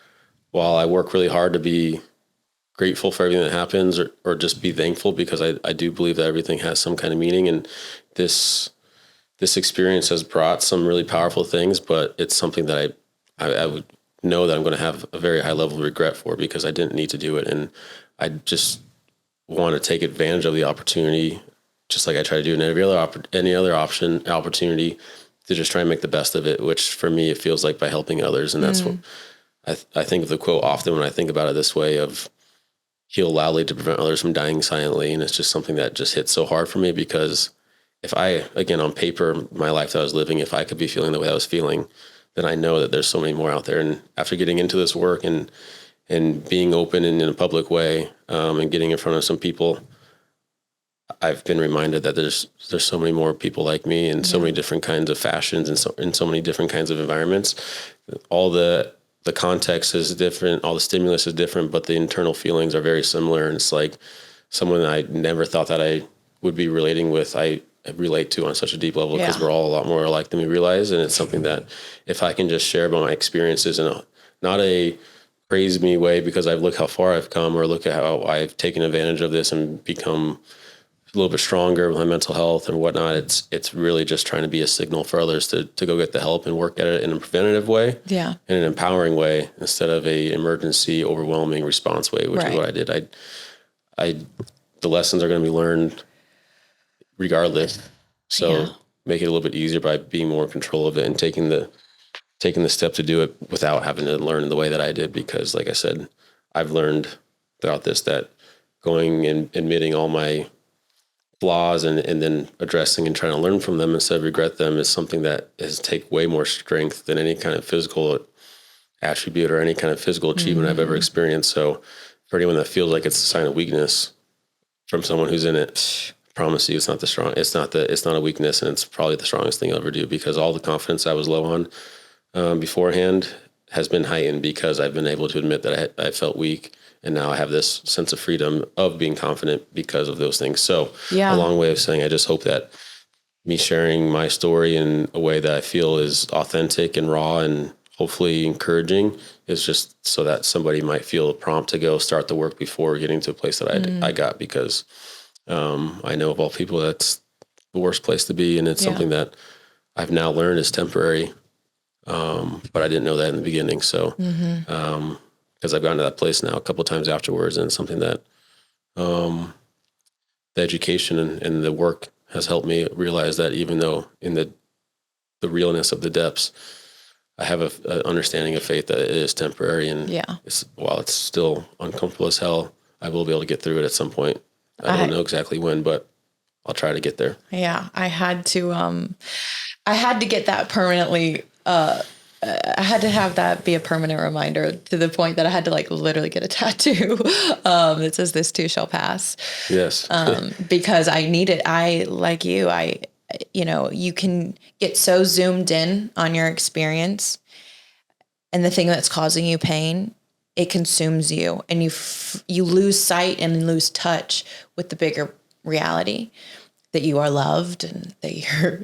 while I work really hard to be grateful for everything that happens, or just be thankful, because I do believe that everything has some kind of meaning. And this experience has brought some really powerful things, but it's something that I would know that I'm going to have a very high level of regret for, because I didn't need to do it. And I just want to take advantage of the opportunity, just like I try to do in any other opportunity, to just try and make the best of it, which for me, it feels like by helping others. And that's what I think of the quote often when I think about it this way of heal loudly to prevent others from dying silently. And it's just something that just hits so hard for me, because if I, again, on paper, my life that I was living, if I could be feeling the way I was feeling, then I know that there's so many more out there. And after getting into this work and being open and in a public way, and getting in front of some people, I've been reminded that there's so many more people like me, in so many different kinds of fashions, and in so many different kinds of environments. All the context is different, all the stimulus is different, but the internal feelings are very similar. And it's like someone I never thought that I would be relating with, I relate to on such a deep level, because we're all a lot more alike than we realize. And it's something that if I can just share about my experiences in not a praise me way, because I've looked how far I've come, or look at how I've taken advantage of this and become a little bit stronger with my mental health and whatnot. It's really just trying to be a signal for others to go get the help and work at it in a preventative way, in an empowering way, instead of a emergency, overwhelming response way, which is what I did. The lessons are going to be learned regardless. So make it a little bit easier by being more in control of it, and taking the step to do it without having to learn the way that I did. Because like I said, I've learned throughout this that going and admitting all my flaws and then addressing and trying to learn from them instead of regret them is something that has take way more strength than any kind of physical attribute or any kind of physical achievement I've ever experienced. So for anyone that feels like it's a sign of weakness from someone who's in it, I promise you, it's not a weakness, and it's probably the strongest thing I'll ever do, because all the confidence I was low on beforehand has been heightened, because I've been able to admit that I felt weak. And now I have this sense of freedom of being confident because of those things. So a long way of saying, I just hope that me sharing my story in a way that I feel is authentic and raw and hopefully encouraging is just so that somebody might feel a prompt to go start the work before getting to a place that I got, because I know of all people, that's the worst place to be. And it's something that I've now learned is temporary. But I didn't know that in the beginning. So, because I've gotten to that place now a couple of times afterwards, and it's something that the education and the work has helped me realize that, even though in the realness of the depths, I have an understanding of faith that it is temporary, and while it's still uncomfortable as hell, I will be able to get through it at some point. I don't know exactly when, but I'll try to get there. Yeah, I had to get that permanently. I had to have that be a permanent reminder, to the point that I had to literally get a tattoo that says "This too shall pass." Yes. Because I need it. Like you, you can get so zoomed in on your experience and the thing that's causing you pain, it consumes you, and you lose sight and lose touch with the bigger reality that you are loved, and that you're,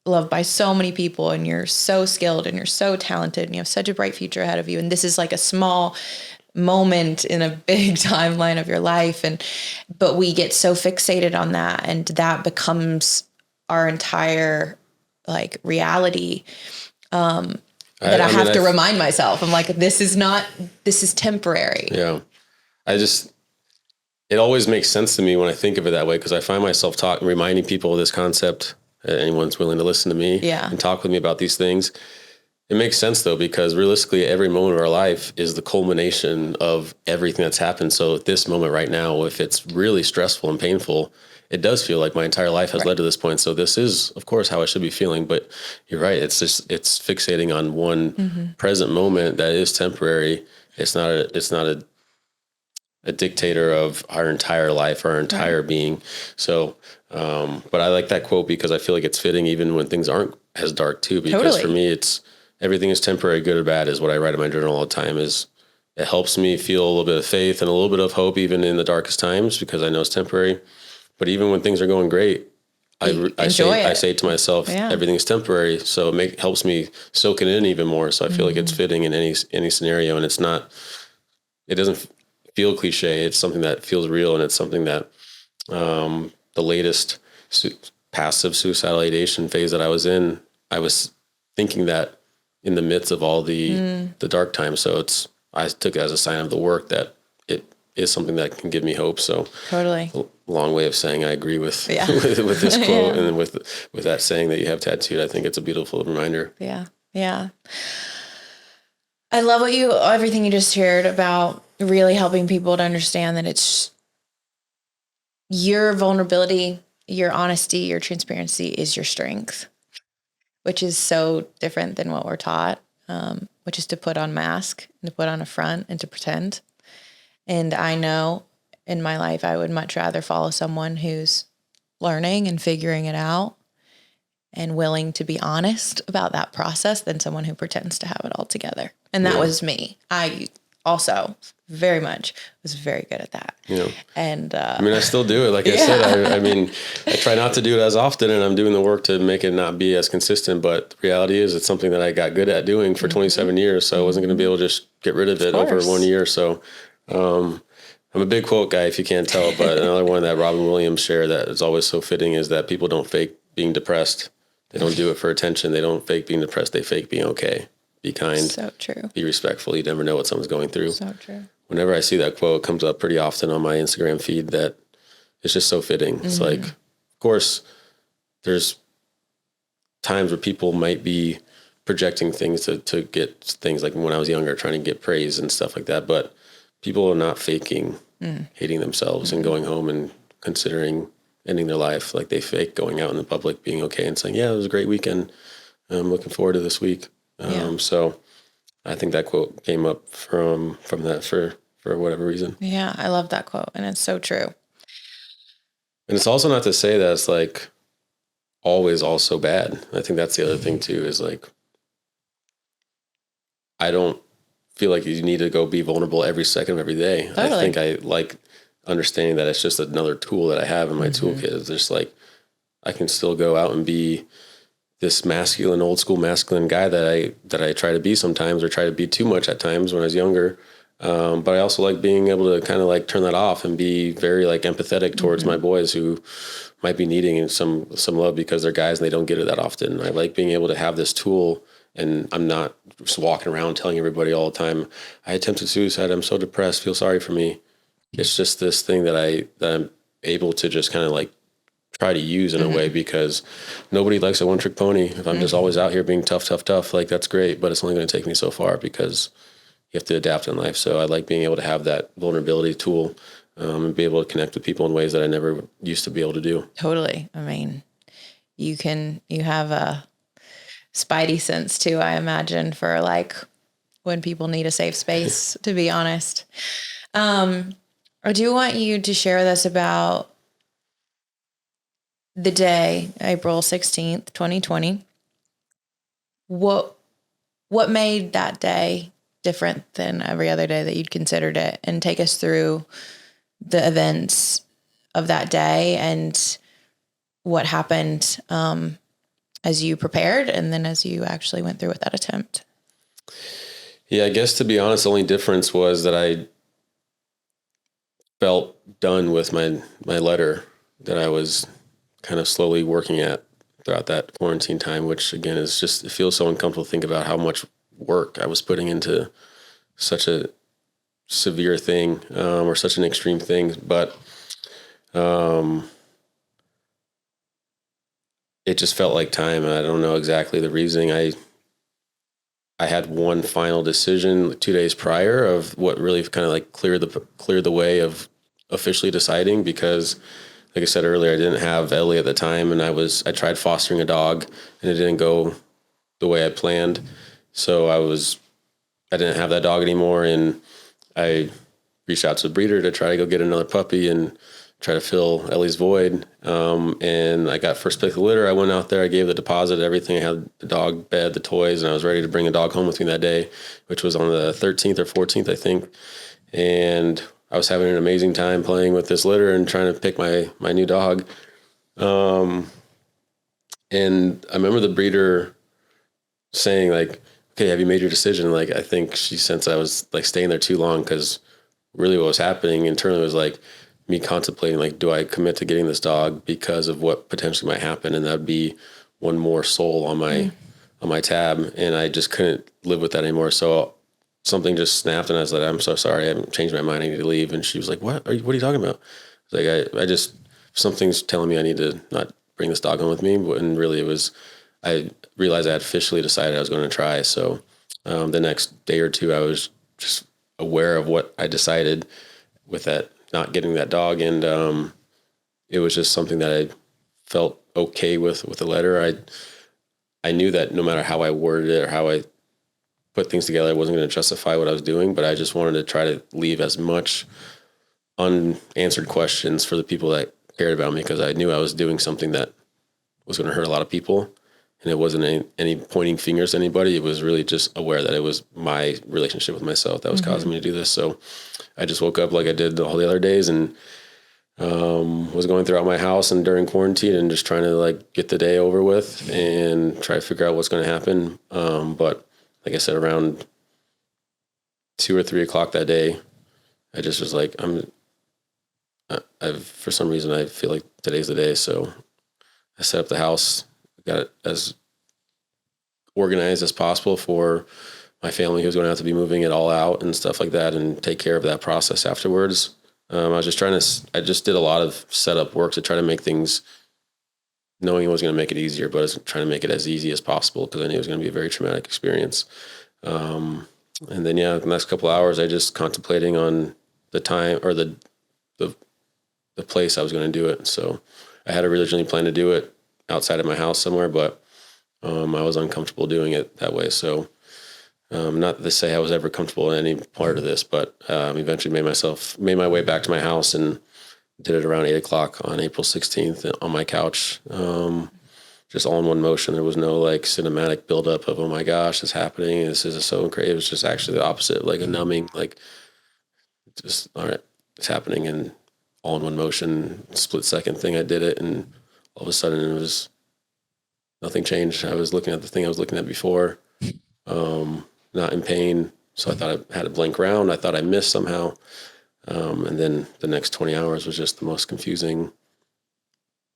loved by so many people, and you're so skilled, and you're so talented, and you have such a bright future ahead of you. And this is like a small moment in a big timeline of your life. But we get so fixated on that, and that becomes our entire reality. That I have to remind myself. I'm like, this is temporary. Yeah. It always makes sense to me when I think of it that way, because I find myself reminding people of this concept. Anyone's willing to listen to me and talk with me about these things. It makes sense though, because realistically every moment of our life is the culmination of everything that's happened. So at this moment right now, if it's really stressful and painful, it does feel like my entire life has led to this point. So this is of course how I should be feeling, but you're right. It's fixating on one present moment that is temporary. It's not a dictator of our entire life, our entire being. So, but I like that quote because I feel like it's fitting even when things aren't as dark too, because for me, it's everything is temporary, good or bad is what I write in my journal all the time. Is it helps me feel a little bit of faith and a little bit of hope, even in the darkest times, because I know it's temporary. But even when things are going great, I say to myself, everything is temporary. So it helps me soak it in even more. So I feel like it's fitting in any scenario, and it doesn't feel cliche. It's something that feels real, and it's something that the latest passive suicidal ideation phase that I was in, I was thinking that in the midst of all the dark times. So I took it as a sign of the work that it is something that can give me hope. So totally, long way of saying I agree with with this quote and with that saying that you have tattooed. I think it's a beautiful reminder. Yeah, yeah. I love everything you just shared about really helping people to understand that it's your vulnerability, your honesty, your transparency is your strength, which is so different than what we're taught, which is to put on mask and to put on a front and to pretend. And I know in my life, I would much rather follow someone who's learning and figuring it out and willing to be honest about that process than someone who pretends to have it all together. And that was me. I also very much was very good at that. Yeah. And I mean, I still do it. Like I said, I mean, I try not to do it as often, and I'm doing the work to make it not be as consistent. But the reality is it's something that I got good at doing for 27 years. So I wasn't going to be able to just get rid of it over 1 year. So I'm a big quote guy, if you can't tell. But another one that Robin Williams shared that is always so fitting is that people don't fake being depressed. They don't do it for attention. They don't fake being depressed. They fake being okay. Be kind. So true. Be respectful. You never know what someone's going through. So true. Whenever I see that quote, it comes up pretty often on my Instagram feed that it's just so fitting. It's like, of course, there's times where people might be projecting things to get things like when I was younger, trying to get praise and stuff like that. But people are not faking hating themselves and going home and considering ending their life. Like they fake going out in the public, being okay and saying, yeah, it was a great weekend. I'm looking forward to this week. So I think that quote came up from that for whatever reason. Yeah, I love that quote, and it's so true. And it's also not to say that it's like always also bad. I think that's the other thing too, is like, I don't feel like you need to go be vulnerable every second of every day. Totally. I think I like understanding that it's just another tool that I have in my toolkit. It's just like, I can still go out and be this masculine, old school masculine guy that I try to be sometimes, or try to be too much at times when I was younger. But I also like being able to kind of like turn that off and be very like empathetic towards my boys who might be needing some love because they're guys and they don't get it that often. I like being able to have this tool, and I'm not just walking around telling everybody all the time, I attempted suicide, I'm so depressed, feel sorry for me. It's just this thing that I'm able to just kind of like try to use in a way, because nobody likes a one-trick pony. If I'm just always out here being tough, like that's great, but it's only going to take me so far because you have to adapt in life. So I like being able to have that vulnerability tool and be able to connect with people in ways that I never used to be able to do. Totally. I mean, you have a spidey sense too, I imagine, for like when people need a safe space, to be honest. I do want you to share with us about the day, April 16th, 2020. What made that day different than every other day that you'd considered it? And take us through the events of that day and what happened as you prepared and then as you actually went through with that attempt. Yeah, I guess to be honest, the only difference was that I felt done with my letter that I was kind of slowly working at throughout that quarantine time, which again is just, it feels so uncomfortable to think about how much work I was putting into such a severe thing or such an extreme thing. But it just felt like time. I don't know exactly the reasoning. I had one final decision 2 days prior of what really kind of like cleared the way of officially deciding, because like I said earlier, I didn't have Ellie at the time, and I tried fostering a dog and it didn't go the way I planned. So I didn't have that dog anymore, and I reached out to the breeder to try to go get another puppy and try to fill Ellie's void. And I got first pick of the litter. I went out there, I gave the deposit, everything. I had the dog bed, the toys, and I was ready to bring a dog home with me that day, which was on the 13th or 14th, I think. And I was having an amazing time playing with this litter and trying to pick my new dog. And I remember the breeder saying like, okay, have you made your decision? Like, I think she sensed I was like staying there too long, because really what was happening internally was like me contemplating, like, do I commit to getting this dog because of what potentially might happen? And that'd be one more soul on my tab. And I just couldn't live with that anymore. So something just snapped, and I was like, I'm so sorry. I haven't changed my mind. I need to leave. And she was like, what are you talking about? I was like, I just, something's telling me I need to not bring this dog home with me. And really I realized I had officially decided I was going to try. So the next day or two, I was just aware of what I decided with that, not getting that dog. And it was just something that I felt okay with the letter. I knew that no matter how I worded it or how I put things together, I wasn't going to justify what I was doing, but I just wanted to try to leave as much unanswered questions for the people that cared about me, because I knew I was doing something that was going to hurt a lot of people. And it wasn't any pointing fingers to anybody. It was really just aware that it was my relationship with myself that was causing me to do this. So I just woke up like I did all the other days, and was going throughout my house and during quarantine and just trying to like get the day over with and try to figure out what's going to happen. But like I said, around 2 or 3 o'clock that day, I just was like, for some reason, I feel like today's the day. So I set up the house, got it as organized as possible for my family, who's going to have to be moving it all out and stuff like that, and take care of that process afterwards. I just did a lot of setup work to try to make things, knowing it was going to make it easier, but I was trying to make it as easy as possible, because I knew it was going to be a very traumatic experience. And then, the next couple of hours, I just contemplating on the time or the place I was going to do it. So I had originally planned to do it outside of my house somewhere, but I was uncomfortable doing it that way. So not to say I was ever comfortable in any part of this, but eventually made my way back to my house and did it around 8 o'clock on April 16th on my couch. Just all in one motion. There was no like cinematic buildup of, oh my gosh, it's happening. This is so crazy. It was just actually the opposite, like a numbing, like just, all right, it's happening, and all in one motion, split second thing. I did it, and all of a sudden it was, nothing changed. I was looking at the thing I was looking at before, not in pain. So I thought I had a blank round. I thought I missed somehow. And then the next 20 hours was just the most confusing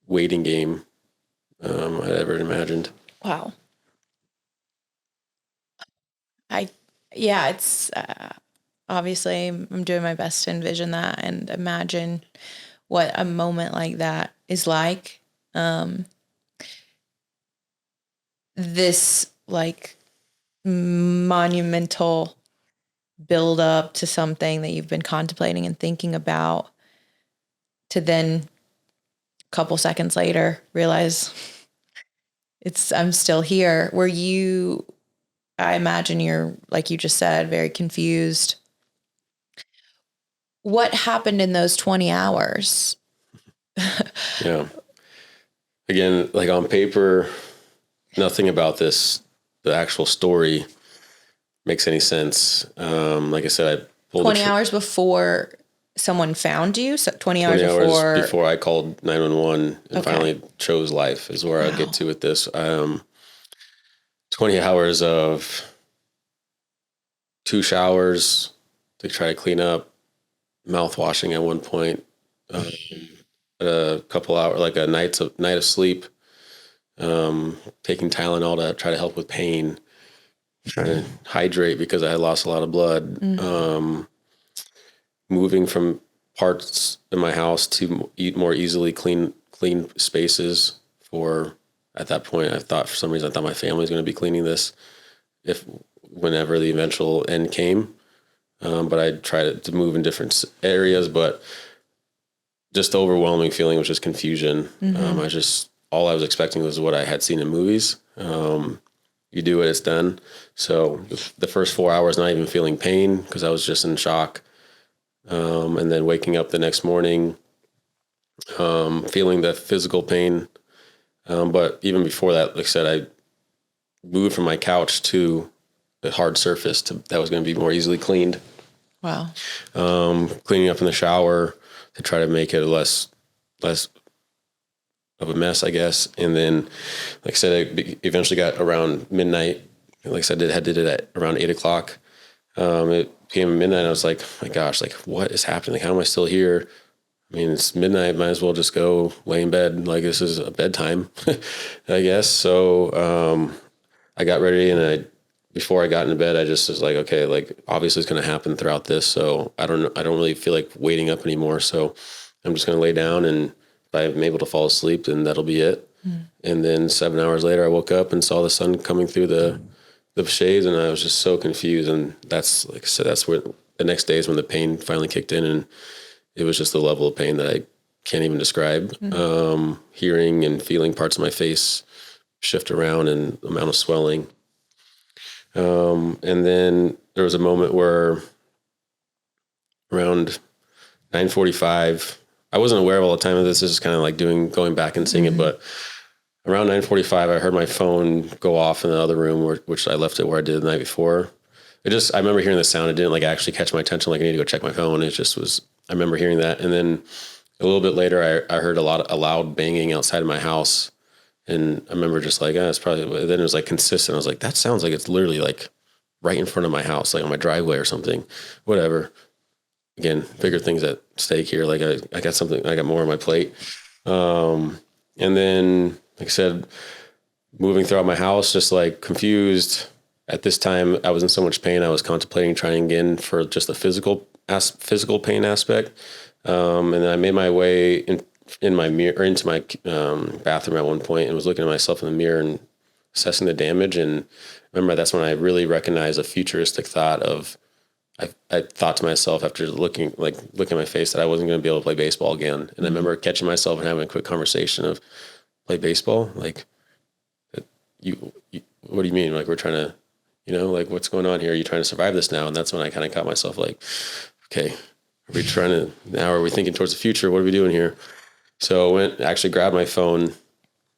waiting game I'd ever imagined. Wow. It's obviously I'm doing my best to envision that and imagine what a moment like that is like. This like monumental build up to something that you've been contemplating and thinking about, to then a couple seconds later realize I'm still here. I imagine you're, like you just said, very confused. What happened in those 20 hours? Yeah. Again, like on paper, nothing about the actual story makes any sense. Like I said, I pulled 20 hours before someone found you? So 20 hours before I called 911 and finally chose life is where I'll get to with this. 20 hours of 2 showers to try to clean up, mouth washing at one point, a couple hours, like a night of sleep, taking Tylenol to try to help with pain, trying to hydrate because I had lost a lot of blood, moving from parts in my house to eat more easily, clean spaces. For at that point, for some reason I thought my family was going to be cleaning this. If whenever the eventual end came. But I tried to move in different areas, but just the overwhelming feeling was just confusion. All I was expecting was what I had seen in movies. You do it, it's done. So the first 4 hours, not even feeling pain because I was just in shock. And then waking up the next morning, feeling the physical pain. But even before that, like I said, I moved from my couch to a hard surface that was going to be more easily cleaned. Wow. Cleaning up in the shower to try to make it less of a mess, I guess. And then, like I said, I eventually got around midnight. Like I said, I did it at around 8:00. It became midnight. I was like, oh my gosh, like what is happening? Like, how am I still here? I mean, it's midnight. Might as well just go lay in bed. Like this is a bedtime, I guess. So I got ready, and before I got into bed, I just was like, okay, like obviously it's going to happen throughout this. So I don't really feel like waiting up anymore. So I'm just going to lay down, and if I'm able to fall asleep, then that'll be it. And then 7 hours later, I woke up and saw the sun coming through the shades, and I was just so confused. And that's, like I said, that's where the next day is when the pain finally kicked in, and it was just the level of pain that I can't even describe. Hearing and feeling parts of my face shift around and amount of swelling. And then there was a moment where around 9:45, I wasn't aware of all the time of this. This is kind of like going back and seeing it, but around 9:45, I heard my phone go off in the other room, which I left it where I did the night before. I remember hearing the sound. It didn't like actually catch my attention. Like I need to go check my phone. It just was, I remember hearing that. And then a little bit later, I heard a loud banging outside of my house. And I remember just like, it's probably, then it was like consistent. I was like, that sounds like it's literally like right in front of my house, like on my driveway or something, whatever. Again, bigger things at stake here. Like I got more on my plate. And then, like I said, moving throughout my house, just like confused. At this time, I was in so much pain. I was contemplating trying again for just the physical pain aspect. And then I made my way in my mirror or into my bathroom at one point and was looking at myself in the mirror and assessing the damage. And remember, that's when I really recognized a futuristic thought of, I thought to myself after looking at my face that I wasn't going to be able to play baseball again. And I remember catching myself and having a quick conversation of, play baseball? Like, you what do you mean? Like, we're trying to, like, what's going on here? Are you trying to survive this now? And that's when I kind of caught myself like, okay, are we thinking towards the future? What are we doing here? So I actually grabbed my phone,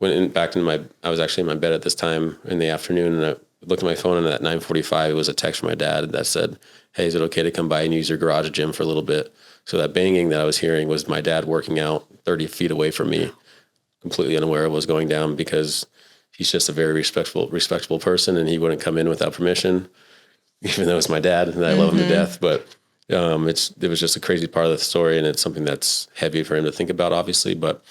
I was actually in my bed at this time in the afternoon, and I looked at my phone, and at 9:45, it was a text from my dad that said, hey, is it okay to come by and use your garage gym for a little bit? So that banging that I was hearing was my dad working out 30 feet away from me, completely unaware of what was going down because he's just a very respectable person, and he wouldn't come in without permission, even though it's my dad and I love him to death. But it was just a crazy part of the story, and it's something that's heavy for him to think about, obviously. But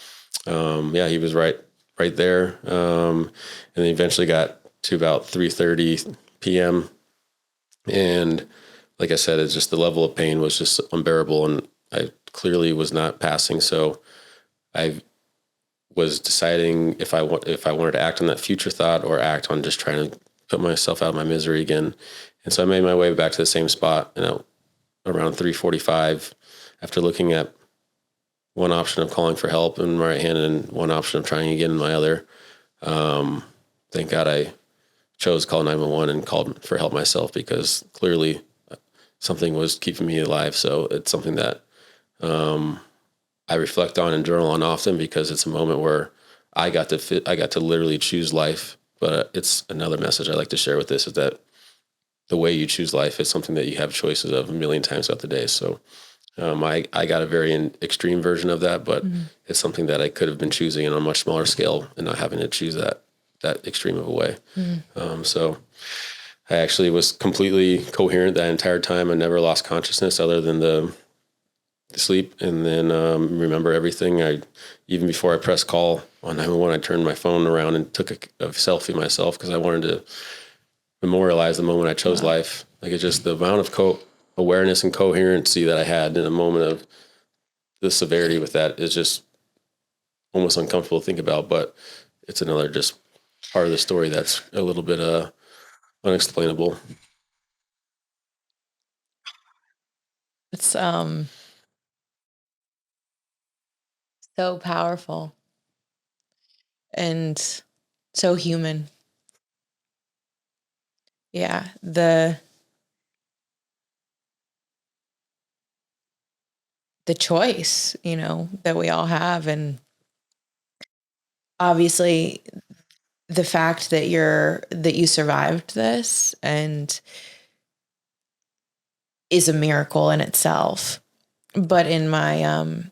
he was right there. And then eventually got to about 3:30 p.m. And like I said, it's just the level of pain was just unbearable, and I clearly was not passing. So I was deciding if I wanted to act on that future thought or act on just trying to put myself out of my misery again. And so I made my way back to the same spot, around 3:45, after looking at one option of calling for help in my right hand and one option of trying again in my other. Thank God I chose to call 911 and called for help myself, because clearly something was keeping me alive. So it's something that I reflect on and journal on often, because it's a moment where I got to literally choose life. But it's another message I like to share with this, is that the way you choose life is something that you have choices of a million times throughout the day. So I got a very extreme version of that, but it's something that I could have been choosing on a much smaller scale and not having to choose that extreme of a way. So I actually was completely coherent that entire time. I never lost consciousness other than the sleep, and then remember everything. Even before I pressed call on 911, I turned my phone around and took a selfie myself, because I wanted to memorialize the moment I chose life. Like, it's just the amount of awareness and coherency that I had in a moment of the severity with that is just almost uncomfortable to think about. But it's another just part of the story that's a little bit unexplainable. It's so powerful and so human. Yeah, the choice, that we all have, and obviously the fact that you survived this and is a miracle in itself. But in my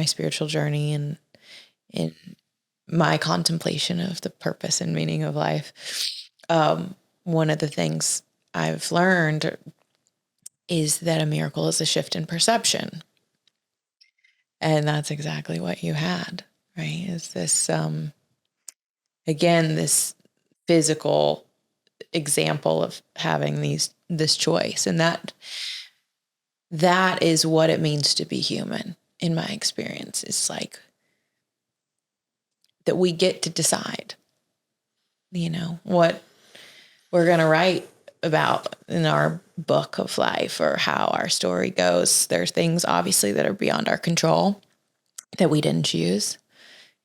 spiritual journey and in my contemplation of the purpose and meaning of life, one of the things I've learned is that a miracle is a shift in perception. And that's exactly what you had, right? Is this, again, this physical example of having this choice. And that is what it means to be human in my experience. It's like that we get to decide, what we're going to write about in our book of life or how our story goes. There's things obviously that are beyond our control that we didn't choose.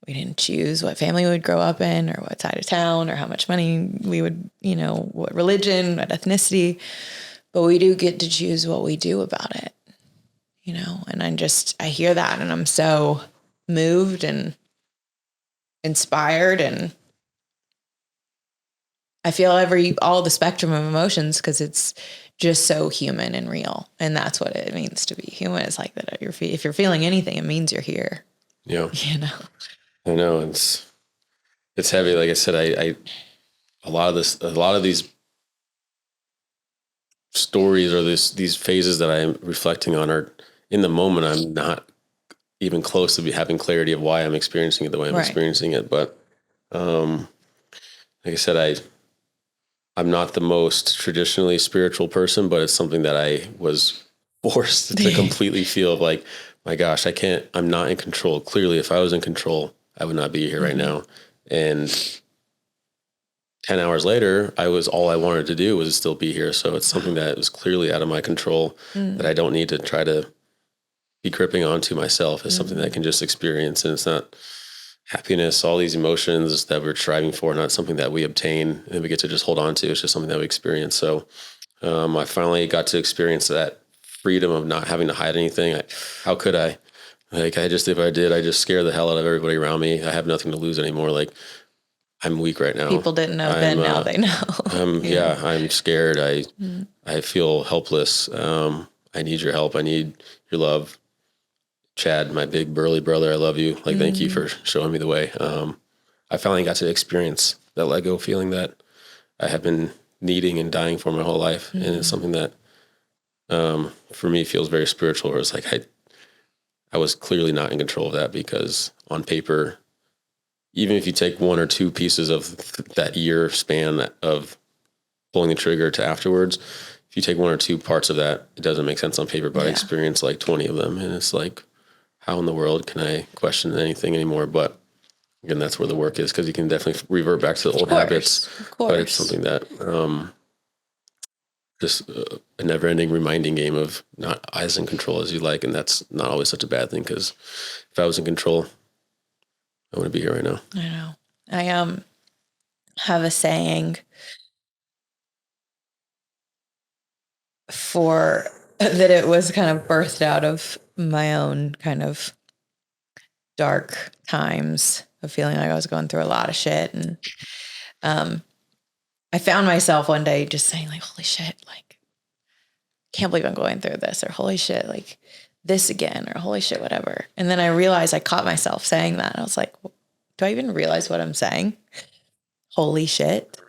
We didn't choose what family we would grow up in or what side of town or how much money we would, what religion, what ethnicity, but we do get to choose what we do about it, and I hear that and I'm so moved and inspired, and I feel all the spectrum of emotions because it's just so human and real. And that's what it means to be human. It's like that. If you're feeling anything, it means you're here. Yeah. I know it's heavy. Like I said, a lot of these stories or these phases that I'm reflecting on are in the moment. I'm not even close to having clarity of why I'm experiencing it the way I'm experiencing it. But, like I said, I'm not the most traditionally spiritual person, but it's something that I was forced to completely feel like, my gosh, I'm not in control. Clearly, if I was in control, I would not be here right now. And 10 hours later, all I wanted to do was still be here. So it's something that was clearly out of my control that I don't need to try to be gripping onto myself as something that I can just experience. And it's not happiness, all these emotions that we're striving for, not something that we obtain and we get to just hold on to. It's just something that we experience. So I finally got to experience that freedom of not having to hide anything. How could I? If I did, I just scare the hell out of everybody around me. I have nothing to lose anymore. Like, I'm weak right now. People didn't know then, now they know. Yeah, I'm scared. I feel helpless. I need your help. I need your love. Chad, my big burly brother, I love you. Like, thank you for showing me the way. I finally got to experience that let go feeling that I have been needing and dying for my whole life. And it's something that, for me, feels very spiritual, where it's like, I was clearly not in control of that, because on paper, even if you take one or two pieces of that year span of pulling the trigger to afterwards, if you take one or two parts of that, it doesn't make sense on paper, but I experienced like 20 of them. And it's like, how in the world can I question anything anymore? But again, that's where the work is, because you can definitely revert back to the old habits. Of course. But it's something that just a never-ending reminding game of not as in control as you like. And that's not always such a bad thing, because if I was in control, I wouldn't be here right now. I know. I have a saying that it was kind of birthed out of my own kind of dark times of feeling like I was going through a lot of shit. And I found myself one day just saying, like, holy shit, like, can't believe I'm going through this, or holy shit, like this again, or holy shit, whatever. And then I realized I caught myself saying that. And I was like, do I even realize what I'm saying? Holy shit.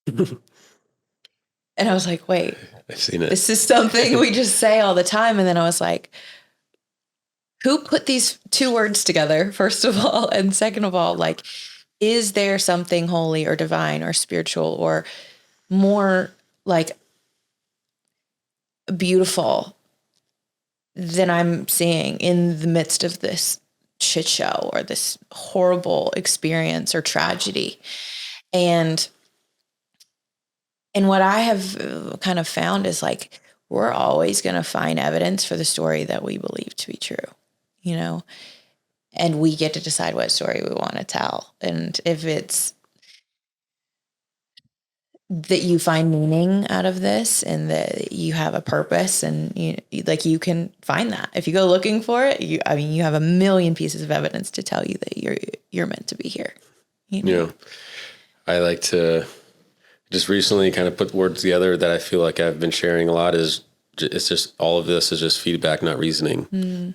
And I was like, wait, I've seen it. This is something we just say all the time. And then I was like, who put these two words together, first of all? And second of all, like, is there something holy or divine or spiritual or more like beautiful than I'm seeing in the midst of this shit show or this horrible experience or tragedy? And what I have kind of found is, like, we're always going to find evidence for the story that we believe to be true, and we get to decide what story we want to tell. And if it's that you find meaning out of this and that you have a purpose and you can find that. If you go looking for it, you have a million pieces of evidence to tell you that you're meant to be here. I like to just recently kind of put words together that I feel like I've been sharing a lot it's just all of this is just feedback, not reasoning.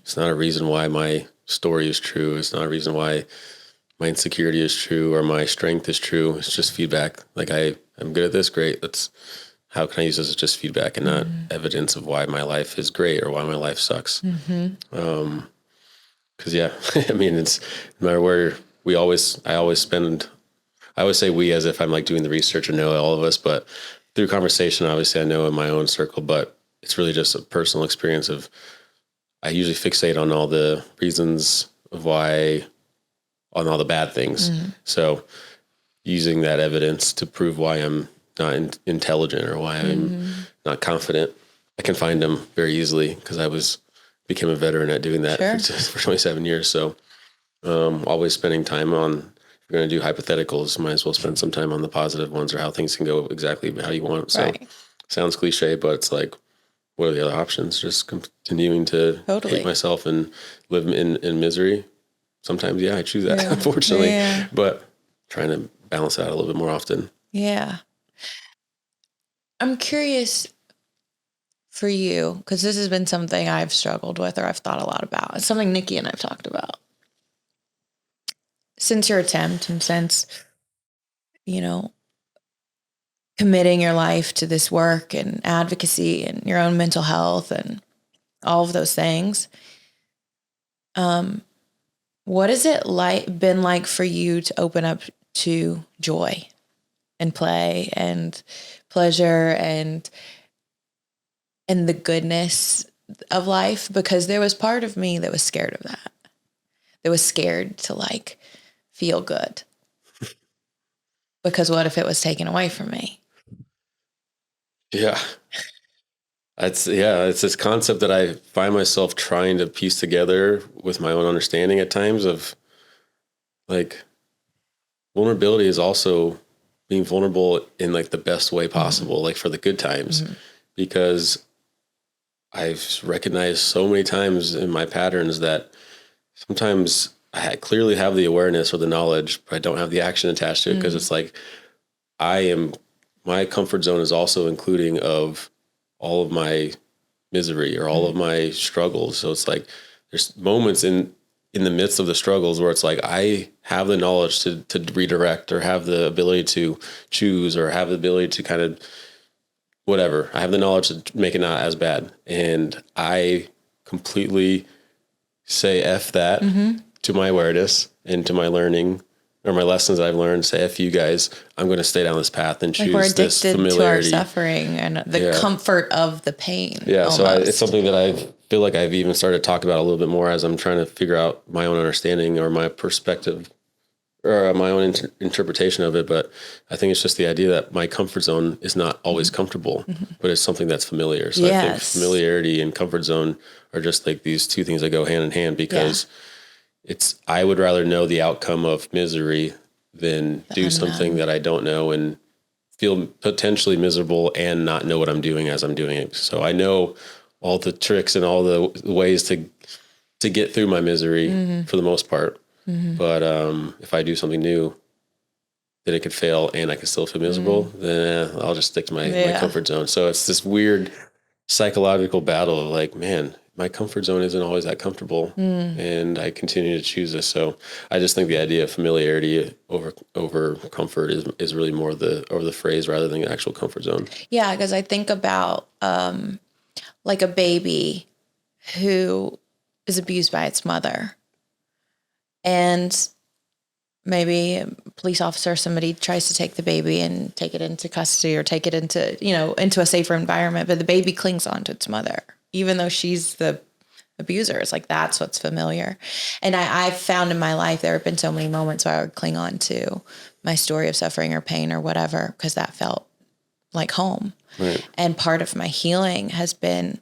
It's not a reason why my story is true. It's not a reason why my insecurity is true or my strength is true. It's just feedback. Like I'm good at this. Great. How can I use this as just feedback and not evidence of why my life is great or why my life sucks? Cause I mean, it's no matter where I always say we as if I'm like doing the research and know all of us, but through conversation, obviously I know in my own circle, but it's really just a personal experience I usually fixate on all the reasons of why, on all the bad things. So using that evidence to prove why I'm not intelligent or why I'm not confident, I can find them very easily because became a veteran at doing that for 27 years. So always spending time on, if you're going to do hypotheticals, might as well spend some time on the positive ones or how things can go exactly how you want. So sounds cliche, but it's like, what are the other options? Just continuing to hate myself and live in misery. Sometimes, I choose that, unfortunately, but trying to balance it out a little bit more often. Yeah. I'm curious for you, because this has been something I've struggled with or I've thought a lot about. It's something Nikki and I've talked about. Since your attempt and since, committing your life to this work and advocacy and your own mental health and all of those things, what has it been like for you to open up to joy and play and pleasure and the goodness of life? Because there was part of me that was scared of that. That was scared to feel good. Because what if it was taken away from me? Yeah. It's this concept that I find myself trying to piece together with my own understanding at times of vulnerability is also being vulnerable in the best way possible, for the good times, because I've recognized so many times in my patterns that sometimes I clearly have the awareness or the knowledge, but I don't have the action attached to it because it's my comfort zone is also including of all of my misery or all of my struggles. So it's there's moments in the midst of the struggles where it's I have the knowledge to redirect or have the ability to choose or have the ability to kind of whatever. I have the knowledge to make it not as bad. And I completely say F that to my awareness and to my learning or my lessons I've learned. Say, F you guys, I'm going to stay down this path and choose this familiarity. To our suffering and the comfort of the pain. Yeah. So it's something that I feel like I've even started to talk about a little bit more as I'm trying to figure out my own understanding or my perspective or my own interpretation of it. But I think it's just the idea that my comfort zone is not always comfortable, but it's something that's familiar. So I think familiarity and comfort zone are just these two things that go hand in hand because I would rather know the outcome of misery than do something that I don't know and feel potentially miserable and not know what I'm doing as I'm doing it. So I know all the tricks and all the ways to get through my misery for the most part. But if I do something new, then it could fail and I can still feel miserable, then I'll just stick to my comfort zone. So it's this weird psychological battle of man, my comfort zone isn't always that comfortable and I continue to choose this. So I just think the idea of familiarity over comfort is really more the phrase rather than the actual comfort zone. Yeah. Cause I think about, a baby who is abused by its mother and maybe a police officer or somebody tries to take the baby and take it into custody or take it into a safer environment, but the baby clings on to its mother, even though she's the abuser. It's that's what's familiar. And I've found in my life, there have been so many moments where I would cling on to my story of suffering or pain or whatever, because that felt like home. Right. And part of my healing has been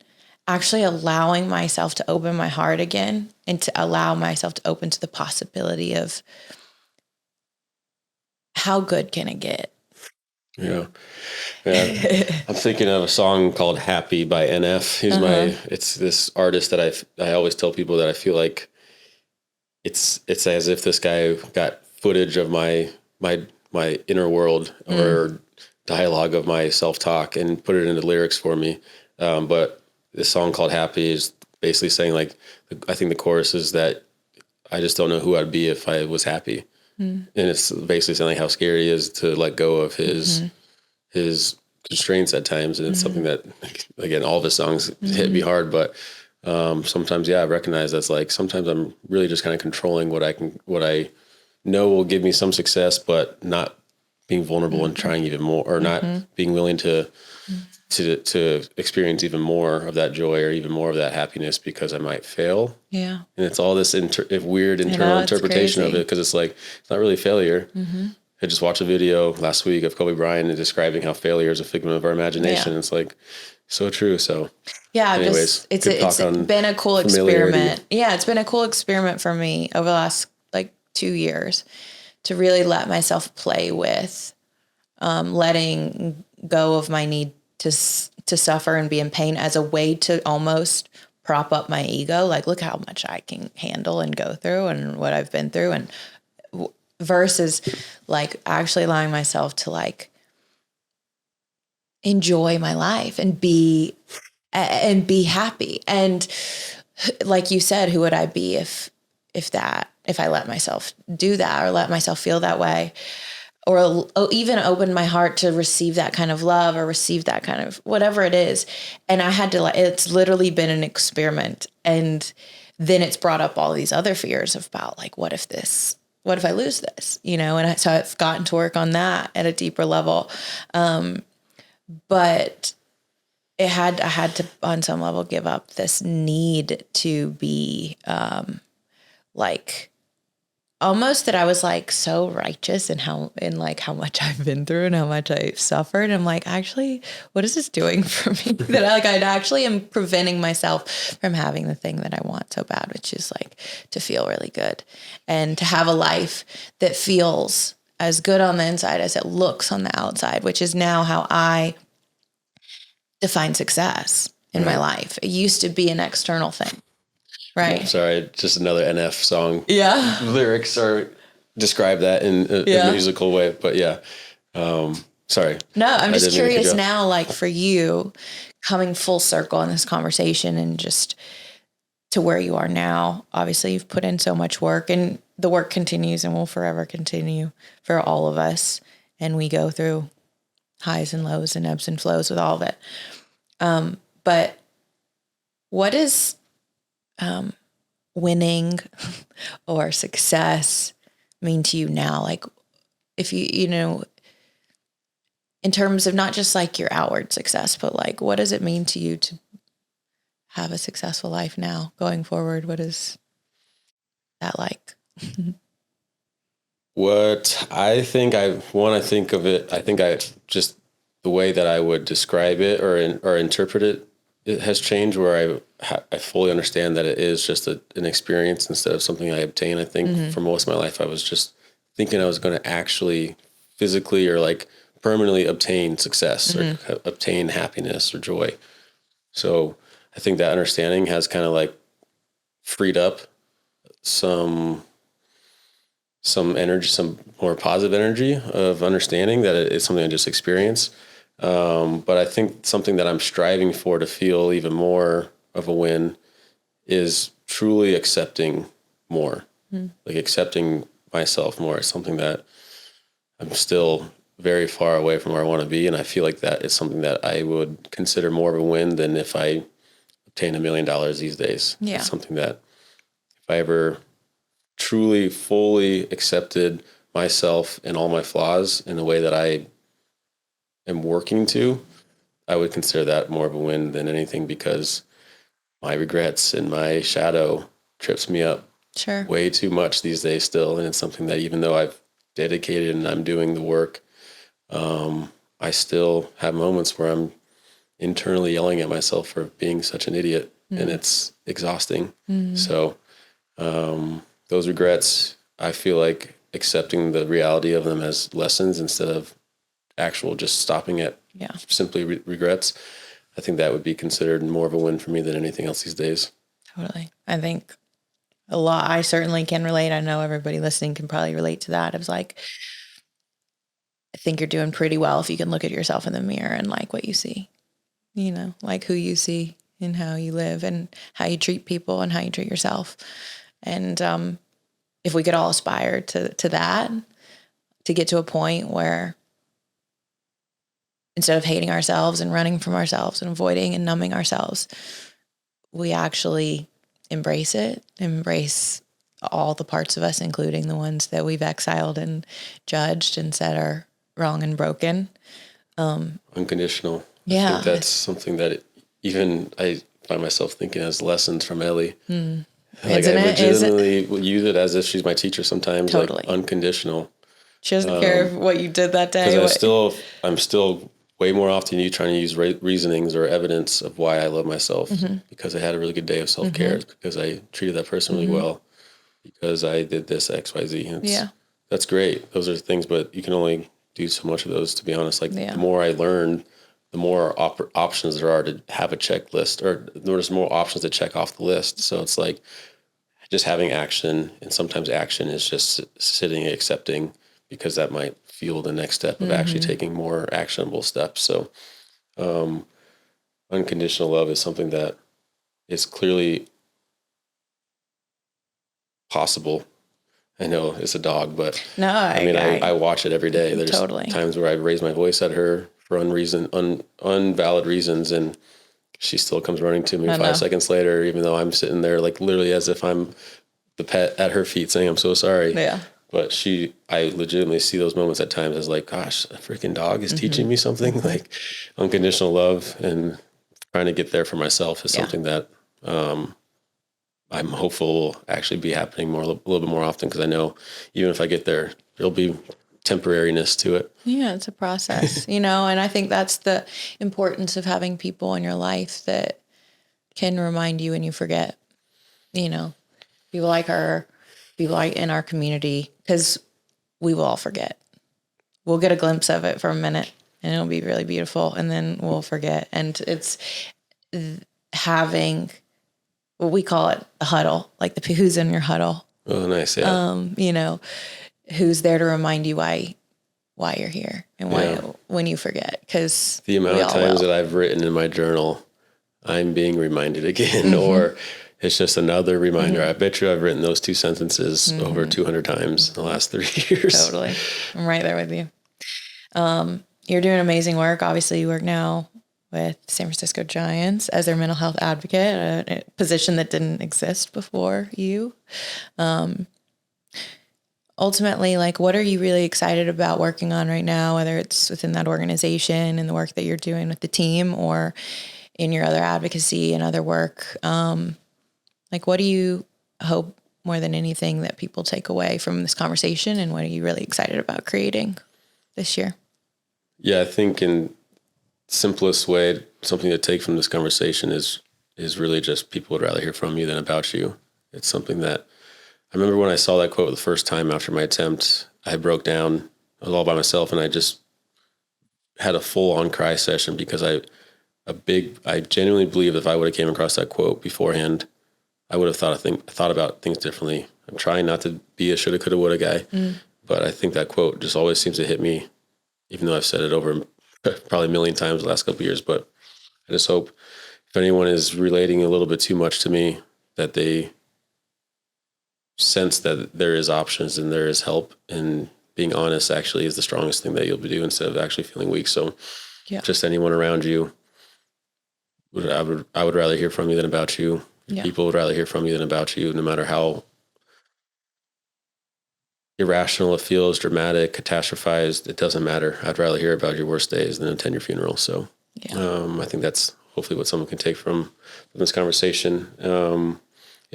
actually allowing myself to open my heart again and to allow myself to open to the possibility of how good can it get? Yeah. I'm thinking of a song called Happy by NF. It's this artist that I always tell people that I feel like it's as if this guy got footage of my inner world or dialogue of my self-talk and put it into lyrics for me. But this song called Happy is basically saying, like, I think the chorus is that I just don't know who I'd be if I was happy. And it's basically saying like how scary it is to let go of his constraints at times. And it's something that, again, all of his songs hit me hard, but sometimes, I recognize that's like, sometimes I'm really just kind of controlling what I know will give me some success, but not being vulnerable and trying even more, or not being willing to experience even more of that joy or even more of that happiness because I might fail. Yeah. And it's all this weird internal interpretation of it, because it's like, it's not really failure. I just watched a video last week of Kobe Bryant describing how failure is a figment of our imagination. It's like, so true. So anyways, it's been a cool experiment. Yeah. It's been a cool experiment for me over the last like 2 years to really let myself play with, letting go of my need to suffer and be in pain as a way to almost prop up my ego. Like, look how much I can handle and go through and what I've been through, and versus like actually allowing myself to like enjoy my life and be happy. And like you said, who would I be if I let myself do that or let myself feel that way? Or even open my heart to receive that kind of love or receive that kind of whatever it is. And I had to, it's literally been an experiment. And then it's brought up all these other fears about like, what if I lose this, And so I've gotten to work on that at a deeper level. But I had to, on some level, give up this need to be, like, almost that I was like so righteous in how much I've been through and how much I've suffered. I'm like, actually, what is this doing for me? That I actually am preventing myself from having the thing that I want so bad, which is like to feel really good and to have a life that feels as good on the inside as it looks on the outside, which is now how I define success in my life. It used to be an external thing. Right. Sorry, just another NF song. Yeah. Lyrics are describe that in a musical way, but sorry. No, I'm just curious now, like for you, coming full circle in this conversation and just to where you are now. Obviously, you've put in so much work, and the work continues and will forever continue for all of us. And we go through highs and lows and ebbs and flows with all of it. But what is winning or success mean to you now? Like, if you in terms of not just like your outward success, but like, what does it mean to you to have a successful life now going forward? What is that like? What I think I think of it, I think just the way that I would describe it or interpret it, it has changed where I fully understand that it is just an experience instead of something I obtain. I think for most of my life, I was just thinking I was going to actually physically or like permanently obtain success or obtain happiness or joy. So I think that understanding has kind of like freed up some energy, some more positive energy of understanding that it's something I just experience. But I think something that I'm striving for to feel even more of a win is truly accepting more, like accepting myself more. It's something that I'm still very far away from where I want to be. And I feel like that is something that I would consider more of a win than if I obtain $1 million these days. Yeah. It's something that if I ever truly, fully accepted myself and all my flaws in a way that I am working to, I would consider that more of a win than anything, because my regrets and my shadow trips me up way too much these days still. And it's something that even though I've dedicated and I'm doing the work, I still have moments where I'm internally yelling at myself for being such an idiot, and it's exhausting. So those regrets, I feel like accepting the reality of them as lessons instead of actual just stopping at simply regrets, I think that would be considered more of a win for me than anything else these days. Totally. I think a lot, I certainly can relate. I know everybody listening can probably relate to that. It was like, I think you're doing pretty well if you can look at yourself in the mirror and like what you see, you know, like who you see and how you live and how you treat people and how you treat yourself. And if we could all aspire to that, to get to a point where instead of hating ourselves and running from ourselves and avoiding and numbing ourselves, we actually embrace it, embrace all the parts of us, including the ones that we've exiled and judged and said are wrong and broken. Unconditional. Yeah. I think that's something that even I find myself thinking as lessons from Ellie. Like Isn't I it? legitimately use it as if she's my teacher sometimes. Totally. Like unconditional. She doesn't care what you did that day. Because I'm still way more often you trying to use reasonings or evidence of why I love myself because I had a really good day of self-care, because I treated that person really well, because I did this X, Y, Z. That's great. Those are things, but you can only do so much of those, to be honest. Like the more I learn, the more options there are to have a checklist, or there's more options to check off the list. So it's like just having action, and sometimes action is just sitting, accepting, because that might fuel the next step of actually taking more actionable steps. So unconditional love is something that is clearly possible. I know it's a dog, but no, I watch it every day. There's times where I raise my voice at her for unvalid reasons, and she still comes running to me 5 seconds later, even though I'm sitting there like literally as if I'm the pet at her feet saying, I'm so sorry. Yeah. But I legitimately see those moments at times as like, gosh, a freaking dog is teaching me something. Like unconditional love and trying to get there for myself is something that I'm hopeful will actually be happening a little bit more often, because I know even if I get there, there'll be temporariness to it. Yeah, it's a process, you know, and I think that's the importance of having people in your life that can remind you when you forget, you know, people like her, people like in our community, because we will all forget. We'll get a glimpse of it for a minute and it'll be really beautiful, and then we'll forget. And it's having what we call it a huddle, like the who's in your huddle. Oh, nice. Yeah. You know, who's there to remind you why you're here and why when you forget, because the amount of times that I've written in my journal, I'm being reminded again, or it's just another reminder. I bet you I've written those two sentences over 200 times in the last 3 years. Totally. I'm right there with you. You're doing amazing work. Obviously, you work now with San Francisco Giants as their mental health advocate, a position that didn't exist before you. Ultimately, like, what are you really excited about working on right now, whether it's within that organization and the work that you're doing with the team, or in your other advocacy and other work? Like, what do you hope more than anything that people take away from this conversation, and what are you really excited about creating this year? Yeah, I think in simplest way, something to take from this conversation is really just people would rather hear from you than about you. It's something that I remember when I saw that quote the first time after my attempt, I broke down. I was all by myself, and I just had a full on cry session, because I genuinely believe if I would have came across that quote beforehand, I would have thought about things differently. I'm trying not to be a shoulda, coulda, woulda guy, but I think that quote just always seems to hit me, even though I've said it over probably a million times the last couple of years. But I just hope if anyone is relating a little bit too much to me, that they sense that there is options and there is help, and being honest actually is the strongest thing that you'll do, instead of actually feeling weak. So just anyone around you, I would rather hear from you than about you. People would rather hear from you than about you, no matter how irrational it feels, dramatic, catastrophized. It doesn't matter. I'd rather hear about your worst days than attend your funeral. So I think that's hopefully what someone can take from this conversation. The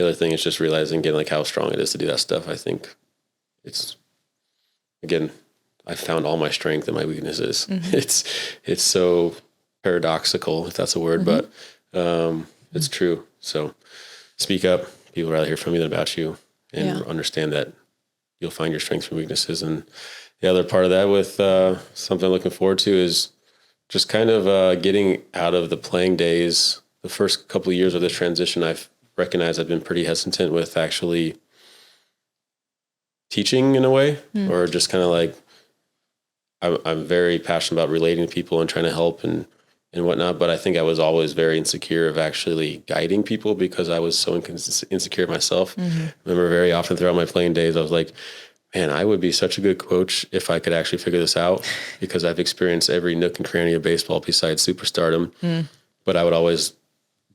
other thing is just realizing again, like, how strong it is to do that stuff. I think it's, again, I found all my strength and my weaknesses. It's so paradoxical, if that's a word, but it's true. So speak up. People would rather hear from you than about you, and understand that you'll find your strengths and weaknesses. And the other part of that with something I'm looking forward to is just kind of getting out of the playing days. The first couple of years of this transition, I've recognized I've been pretty hesitant with actually teaching in a way, or just kind of like, I'm very passionate about relating to people and trying to help and whatnot. But I think I was always very insecure of actually guiding people because I was so insecure myself. I remember very often throughout my playing days, I was like, man, I would be such a good coach if I could actually figure this out, because I've experienced every nook and cranny of baseball besides superstardom. But I would always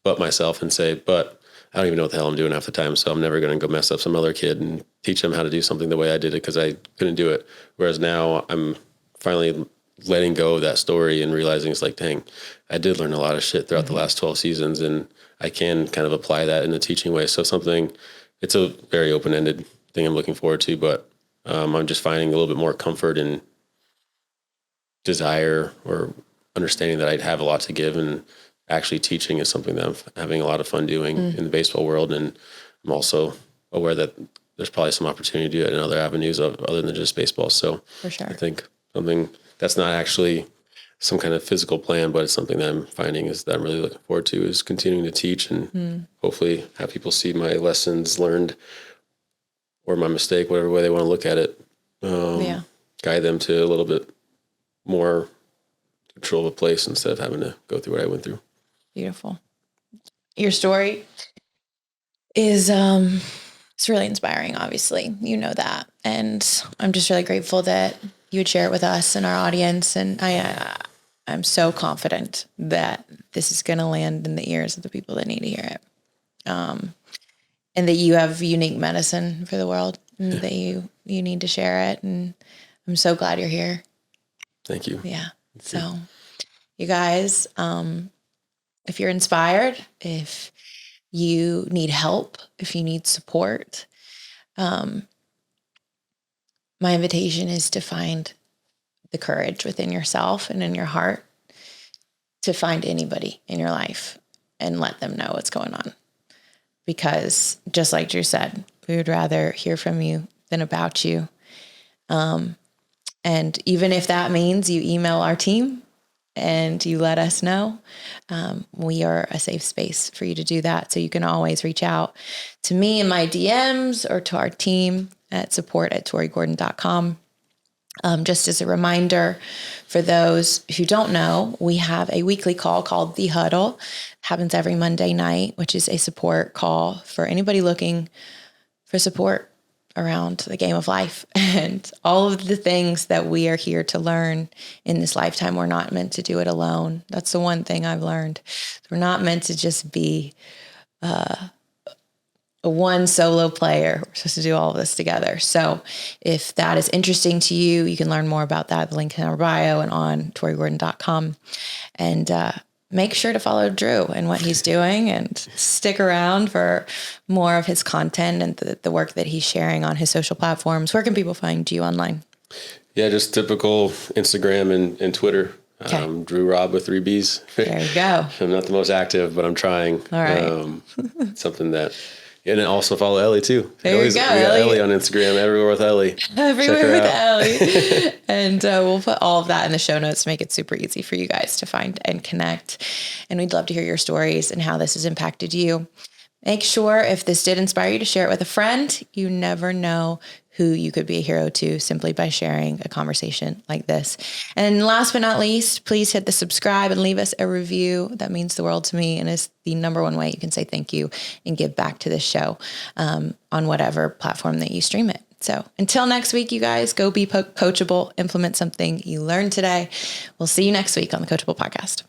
butt myself and say, but I don't even know what the hell I'm doing half the time. So I'm never going to go mess up some other kid and teach them how to do something the way I did it, because I couldn't do it. Whereas now I'm finally letting go of that story and realizing it's like, dang, I did learn a lot of shit throughout the last 12 seasons, and I can kind of apply that in a teaching way. So it's a very open-ended thing I'm looking forward to, but I'm just finding a little bit more comfort and desire or understanding that I'd have a lot to give, and actually teaching is something that I'm having a lot of fun doing in the baseball world. And I'm also aware that there's probably some opportunity to do it in other avenues other than just baseball. So For sure. I think something that's not actually some kind of physical plan, but it's something that I'm finding is that I'm really looking forward to, is continuing to teach and hopefully have people see my lessons learned or my mistake, whatever way they want to look at it, guide them to a little bit more control of a place instead of having to go through what I went through. Beautiful. Your story is it's really inspiring, obviously. You know that. And I'm just really grateful that you would share it with us and our audience. And I'm so confident that this is going to land in the ears of the people that need to hear it. And that you have unique medicine for the world, and that you need to share it. And I'm so glad you're here. Thank you. Yeah. So you guys, if you're inspired, if you need help, if you need support, my invitation is to find the courage within yourself and in your heart to find anybody in your life and let them know what's going on. Because just like Drew said, we would rather hear from you than about you. And even if that means you email our team and you let us know, we are a safe space for you to do that. So you can always reach out to me in my DMs or to our team at support@torigordon.com. Just as a reminder for those who don't know, we have a weekly call called The Huddle. It happens every Monday night, which is a support call for anybody looking for support around the game of life and all of the things that we are here to learn in this lifetime. We're not meant to do it alone. That's the one thing I've learned. We're not meant to just be a one solo player. We're supposed to do all of this together. So if that is interesting to you, you can learn more about that. The link in our bio and on torigordon.com. And make sure to follow Drew and what he's doing, and stick around for more of his content and the work that he's sharing on his social platforms. Where can people find you online? Yeah, just typical Instagram and Twitter. Okay. Drew Rob with 3 B's. There you go. I'm not the most active, but I'm trying. All right. Something that... And then also follow Ellie too. There you go. We got Ellie on Instagram, Everywhere with Ellie. Everywhere with Ellie. And we'll put all of that in the show notes to make it super easy for you guys to find and connect. And we'd love to hear your stories and how this has impacted you. Make sure, if this did inspire you, to share it with a friend. You never know who you could be a hero to simply by sharing a conversation like this. And last but not least, please hit the subscribe and leave us a review. That means the world to me, and is the number one way you can say thank you and give back to this show on whatever platform that you stream it. So until next week, you guys, go be coachable, implement something you learned today. We'll see you next week on the Coachable Podcast.